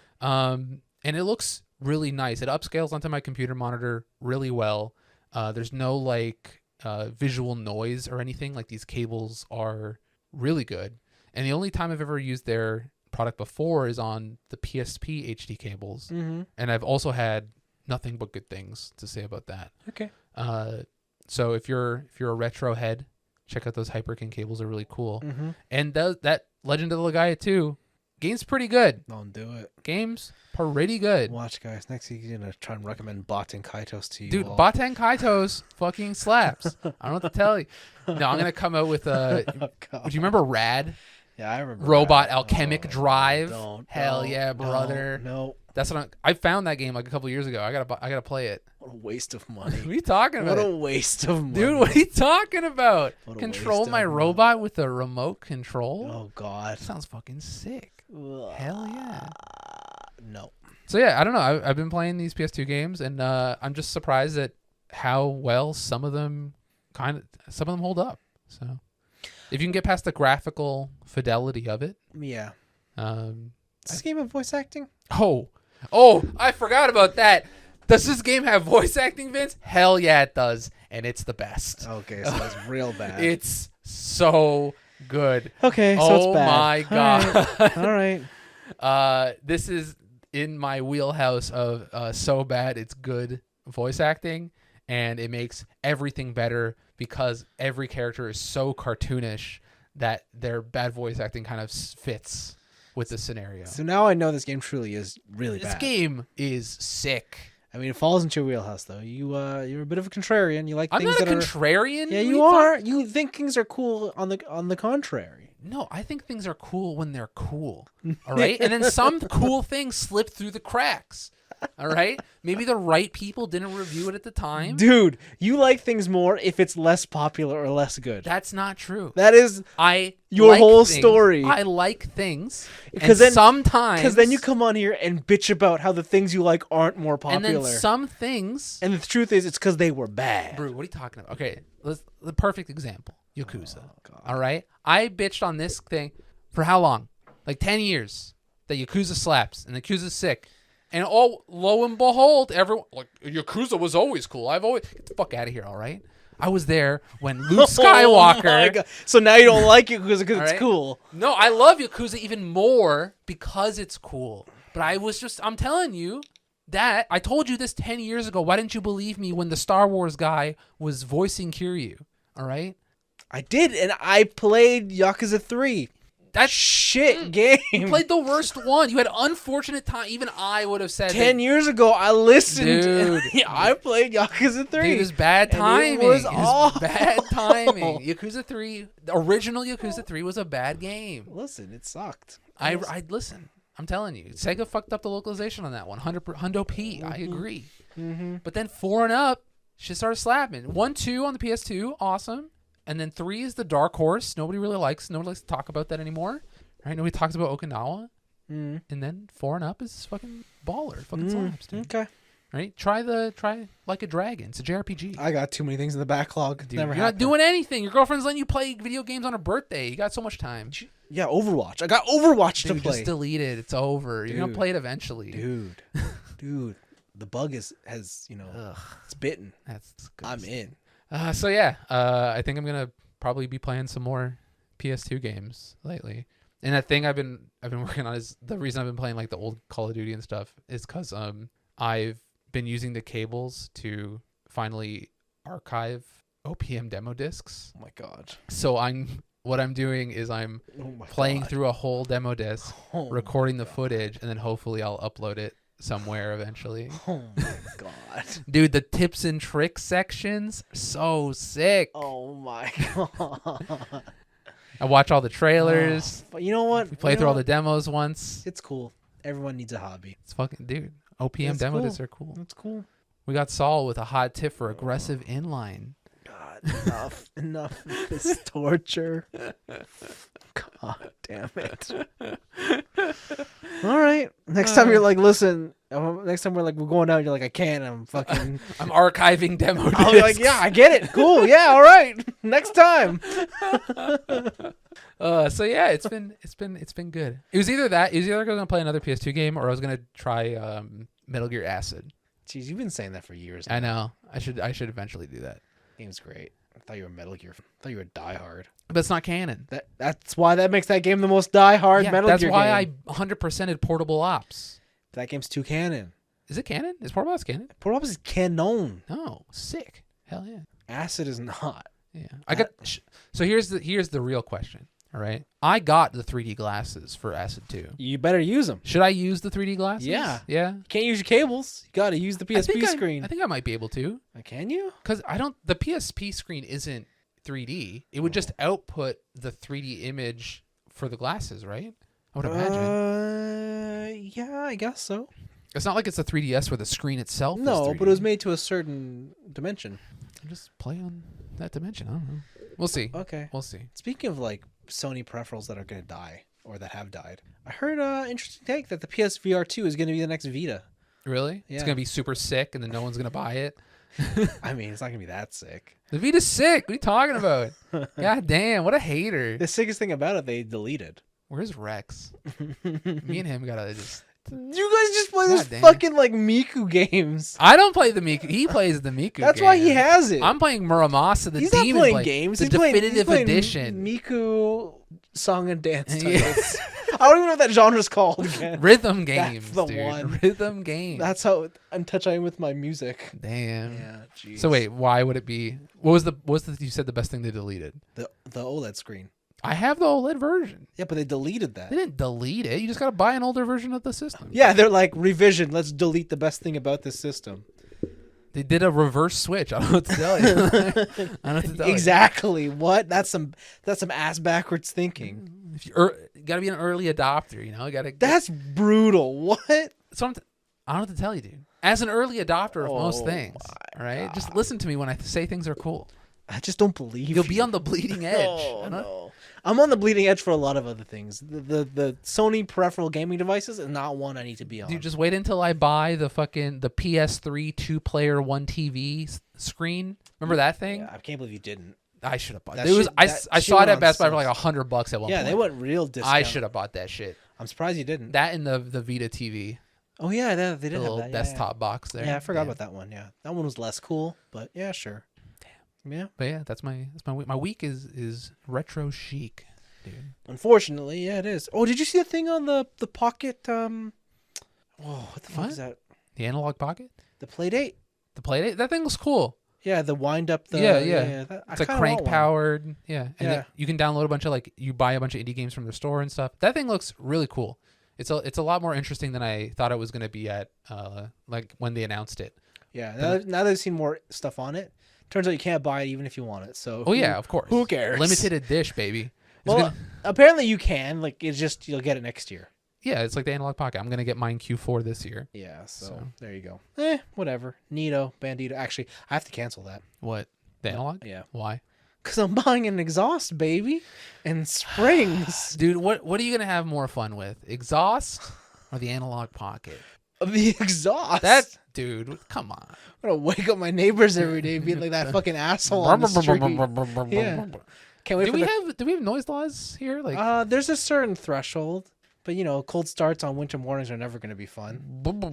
B: And it looks really nice. It upscales onto my computer monitor really well. There's no like visual noise or anything. Like these cables are really good. And the only time I've ever used their product before is on the PSP HD cables.
A: Mm-hmm.
B: And I've also had nothing but good things to say about that.
A: Okay.
B: So if you're a retro head, check out those Hyperkin cables. They're really cool.
A: Mm-hmm.
B: And that Legend of Legaia 2 game's pretty good.
A: Don't do it.
B: Game's pretty good.
A: Watch, guys. Next week, you're going to try and recommend Baten Kaitos to you.
B: Dude,
A: all.
B: Baten Kaitos fucking slaps. I don't know what to tell you. No, I'm going to come out with
A: Oh,
B: do
A: God.
B: you remember Rad?
A: Yeah, I remember.
B: Robot
A: that.
B: Alchemic
A: Oh,
B: Drive?
A: Don't.
B: Hell
A: don't,
B: yeah, brother.
A: No.
B: That's what I found that game like a couple years ago. I gotta play it.
A: What a waste of money.
B: What are you talking
A: What
B: about?
A: a waste of money.
B: Dude, what are you talking about?
A: What a
B: Control
A: waste
B: my
A: of money.
B: robot with a remote control?
A: Oh, God.
B: That sounds fucking sick. Hell yeah.
A: No.
B: So yeah, I don't know. I've been playing these PS2 games, and I'm just surprised at how well some of them hold up. So if you can get past the graphical fidelity of it,
A: Yeah.
B: um,
A: Does this game have voice acting?
B: oh, I forgot about that. Does this game have voice acting, Vince? Hell yeah, it does, and it's the best.
A: Okay, so it's real bad.
B: It's so good.
A: Okay, so
B: Oh
A: it's bad.
B: my God.
A: All right.
B: This is in my wheelhouse of so bad it's good voice acting, and it makes everything better because every character is so cartoonish that their bad voice acting kind of fits with the scenario.
A: So now I know this game truly is really
B: This
A: bad.
B: game is sick.
A: I mean, it falls into your wheelhouse, though. You're a bit of a contrarian. You like
B: I'm
A: things
B: not a
A: that are.
B: contrarian.
A: Yeah, you are. You think things are cool on the contrary.
B: No, I think things are cool when they're cool. All right, and then some cool things slip through the cracks. All right, maybe the right people didn't review it at the time.
A: Dude, you like things more if it's less popular or less good.
B: That's not true.
A: That is your
B: like
A: whole
B: things.
A: story.
B: I like things
A: Because
B: and sometimes
A: because then you come on here and bitch about how the things you like aren't more popular.
B: and then some things.
A: And the truth is, it's because they were bad.
B: Brew, what are you talking about? Okay, the perfect example, Yakuza.
A: Oh, God.
B: All right, I bitched on this thing for how long? Like 10 years. That Yakuza slaps and Yakuza's sick. And lo and behold, everyone like Yakuza was always cool. Get the fuck out of here, all right? I was there when Luke Skywalker.
A: Oh my God. So now you don't like it because it's
B: right?
A: cool.
B: No, I love Yakuza even more because it's cool. But I'm telling you that I told you this 10 years ago. Why didn't you believe me when the Star Wars guy was voicing Kiryu? All right?
A: I did, and I played Yakuza 3. That shit game.
B: You played the worst one. You had unfortunate time. Even I would have said
A: 10 years ago, I listened.
B: Dude.
A: I played Yakuza 3.
B: Dude, it was bad timing.
A: It was awful.
B: Bad timing. Yakuza 3, the original Yakuza 3 was a bad game.
A: Listen, it sucked.
B: I listen. I'm telling you, Sega fucked up the localization on that one. Hundo P. I agree.
A: Mm-hmm.
B: But then 4 and up, shit started slapping. 1, 2 on the PS2, awesome. And then 3 is the dark horse. Nobody likes to talk about that anymore. Right? Nobody talks about Okinawa.
A: Mm.
B: And then 4 and up is fucking baller. Fucking slaps, dude.
A: Okay.
B: Right? Try Like a Dragon. It's a JRPG.
A: I got too many things in the backlog.
B: Dude, you're not doing anything. Your girlfriend's letting you play video games on her birthday. You got so much time.
A: Yeah, Overwatch. I got Overwatch to play.
B: Just delete it. It's over. You're gonna play it eventually.
A: Dude. The bug has it's bitten.
B: That's good.
A: I'm in.
B: So yeah, I think I'm gonna probably be playing some more PS2 games lately. And that thing I've been working on is the reason I've been playing like the old Call of Duty and stuff is because I've been using the cables to finally archive OPM demo discs.
A: Oh my God.
B: So what I'm doing is I'm playing through a whole demo disc, recording the footage, and then hopefully I'll upload it somewhere eventually.
A: Oh my God.
B: Dude, the tips and tricks sections, so sick.
A: Oh my God.
B: I watch all the trailers.
A: But you know what?
B: We play through all the demos once.
A: It's cool. Everyone needs a hobby.
B: It's fucking, dude. OPM demo discs are cool.
A: That's cool.
B: We got Saul with a hot tip for aggressive inline.
A: God, enough of this torture. God damn it. All right. Next time you're like, listen, next time we're going out, you're like, I can't. I'm fucking.
B: I'm archiving demo discs.
A: I'll be like, yeah, I get it. Cool. Yeah. All right. Next time.
B: So yeah, it's been good. It was either gonna play another PS2 game or I was gonna try Metal Gear Acid.
A: Jeez, you've been saying that for years now.
B: I know. I should eventually do that.
A: Game's great. I thought you were Metal Gear. I thought you were Die Hard.
B: But it's not canon.
A: That's why that makes that game the most Die Hard Metal Gear game.
B: That's why I 100%ed Portable Ops.
A: That game's too canon.
B: Is it canon? Is Portable Ops canon?
A: Portable Ops is canon.
B: Oh, sick. Hell yeah.
A: Acid is not.
B: Yeah. So here's the real question. All right. I got the 3D glasses for Acid 2.
A: You better use them.
B: Should I use the 3D glasses?
A: Yeah.
B: Yeah.
A: You can't use your cables. You got to use the PSP screen.
B: I think I might be able to.
A: Can you?
B: Because the PSP screen isn't 3D. It would just output the 3D image for the glasses, right? I would imagine.
A: Yeah, I guess so.
B: It's not like it's a 3DS where the screen itself is
A: No,
B: 3D.
A: but it was made to a certain dimension.
B: Just play on that dimension. I don't know. We'll see.
A: Okay.
B: We'll see.
A: Speaking of like Sony peripherals that are going to die or that have died, I heard an interesting take that the PSVR 2 is going to be the next Vita.
B: Really?
A: Yeah.
B: It's going to be super sick and then no one's going to buy it?
A: I mean, it's not going to be that sick.
B: The Vita's sick. What are you talking about? God damn, what a hater.
A: The sickest thing about it, they deleted.
B: Where's Rex? Me and him got to just...
A: You guys just play this
B: damn.
A: fucking like Miku games.
B: I don't play the Miku. He plays the Miku
A: That's
B: game.
A: why he has it.
B: I'm playing Muramasa, the
A: He's
B: Demon
A: not playing
B: Blade,
A: games.
B: the
A: He's
B: definitive
A: playing
B: edition.
A: Miku song and dance
B: Yeah.
A: titles. I don't even know what that genre's called again.
B: Rhythm games,
A: That's the
B: dude.
A: one.
B: Rhythm games.
A: That's how in touch I am with my music.
B: Damn.
A: Yeah, jeez.
B: So wait, why would it be? What was the? You said the best thing they deleted?
A: The OLED screen.
B: I have the OLED version.
A: Yeah, but they deleted that.
B: They didn't delete it. You just got to buy an older version of the system.
A: Yeah, they're like, revision. Let's delete the best thing about this system.
B: They did a reverse switch. I don't know what to tell you. I don't know what to tell
A: Exactly. What? That's some ass backwards thinking.
B: you. If you got to be an early adopter, you know? You got to.
A: That's brutal. What?
B: So I don't know what to tell you, dude. As an early adopter of most
A: Oh
B: things,
A: my
B: all right?
A: God.
B: Just listen to me when I say things are cool.
A: I just don't believe
B: You'll be
A: you.
B: on the bleeding edge.
A: No,
B: I don't-
A: no. I'm on the bleeding edge for a lot of other things. The Sony peripheral gaming devices is not one I need to be on.
B: Dude, just wait until I buy the PS3 2-player 1 TV screen. Remember that thing?
A: Yeah, I can't believe you didn't.
B: I should have bought
A: That
B: it. Was
A: shit-
B: I
A: that
B: I
A: shit
B: saw it
A: went
B: at
A: on
B: Best Buy for
A: sales.
B: like $100 at one
A: Yeah,
B: point.
A: they went real discount.
B: I should have bought that shit.
A: I'm surprised you didn't.
B: That and the Vita TV,
A: Oh yeah, they
B: the
A: did have
B: little
A: that.
B: desktop box there.
A: Yeah, I forgot about that one. Yeah, that one was less cool, but yeah, sure. Damn. Yeah.
B: But yeah, that's my week. My week is retro chic, dude.
A: Unfortunately, yeah, it is. Oh, did you see the thing on the Pocket? What the fuck
B: What?
A: is that?
B: The analog pocket,
A: The Playdate?
B: the Playdate. That thing looks cool.
A: Yeah, the wind up.
B: Yeah.
A: I
B: It's like
A: kinda
B: crank
A: want one.
B: powered. Yeah, and
A: Yeah.
B: you can download a bunch of you buy a bunch of indie games from the store and stuff. That thing looks really cool. It's a lot more interesting than I thought it was going to be at like when they announced it.
A: Yeah, now that I've seen more stuff on it, turns out you can't buy it even if you want it. So
B: Oh yeah, of course.
A: who cares?
B: Limited edition, baby. It's
A: Well,
B: gonna-
A: apparently you can. Like, it's just you'll get it next year.
B: yeah, it's like the analog pocket. I'm gonna get mine Q4 this year.
A: Yeah, so
B: So.
A: there you go. Whatever. Neato, Bandito. Actually, I have to cancel that.
B: What? The analog?
A: Yeah,
B: Why?
A: because I'm buying an exhaust, baby, and springs.
B: Dude, what are you gonna have more fun with? Exhaust or the analog pocket?
A: The exhaust.
B: That dude, come on.
A: I'm gonna wake up my neighbors every day being like that fucking asshole on the street. Yeah. Can't wait
B: Do
A: for
B: we have noise laws here? Like
A: there's a certain threshold, but cold starts on winter mornings are never gonna be fun.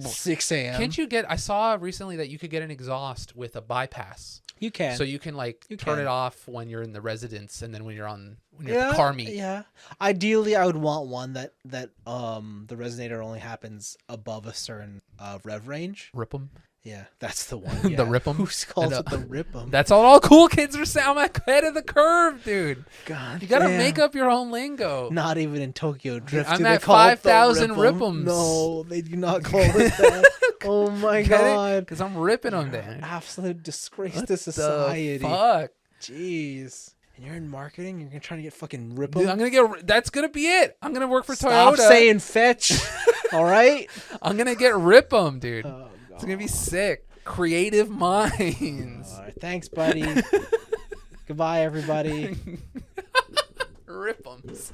A: 6 a.m.
B: can't you get I saw recently that you could get an exhaust with a bypass.
A: You can.
B: So you can turn
A: can.
B: it off when you're in the residence and then when you're at
A: yeah,
B: the car meet.
A: Yeah. Ideally, I would want one that the resonator only happens above a certain rev range.
B: Rip 'em.
A: Yeah, that's the one.
B: The
A: Yeah.
B: rip 'em?
A: Who's called
B: And,
A: it the rip 'em?
B: That's all cool kids are saying. I'm ahead of the curve, dude.
A: God,
B: You gotta
A: damn.
B: make up your own lingo.
A: Not even in Tokyo Drift.
B: I'm
A: do they
B: at
A: call it the
B: 5,000
A: rip 'em.
B: rip-ems.
A: No, they do not call it that. Oh my god.
B: Because I'm ripping them down.
A: Absolute disgrace
B: What
A: to society.
B: the fuck?
A: Jeez. And you're in marketing, you're gonna try to get fucking rip
B: Dude,
A: 'em?
B: I'm gonna get. That's gonna be it. I'm gonna work for
A: Stop
B: Toyota.
A: saying fetch. All right.
B: I'm gonna get rip 'em, dude.
A: Oh,
B: It's gonna be sick. Creative minds.
A: All right, thanks, buddy. Goodbye, everybody.
B: Rip 'ems.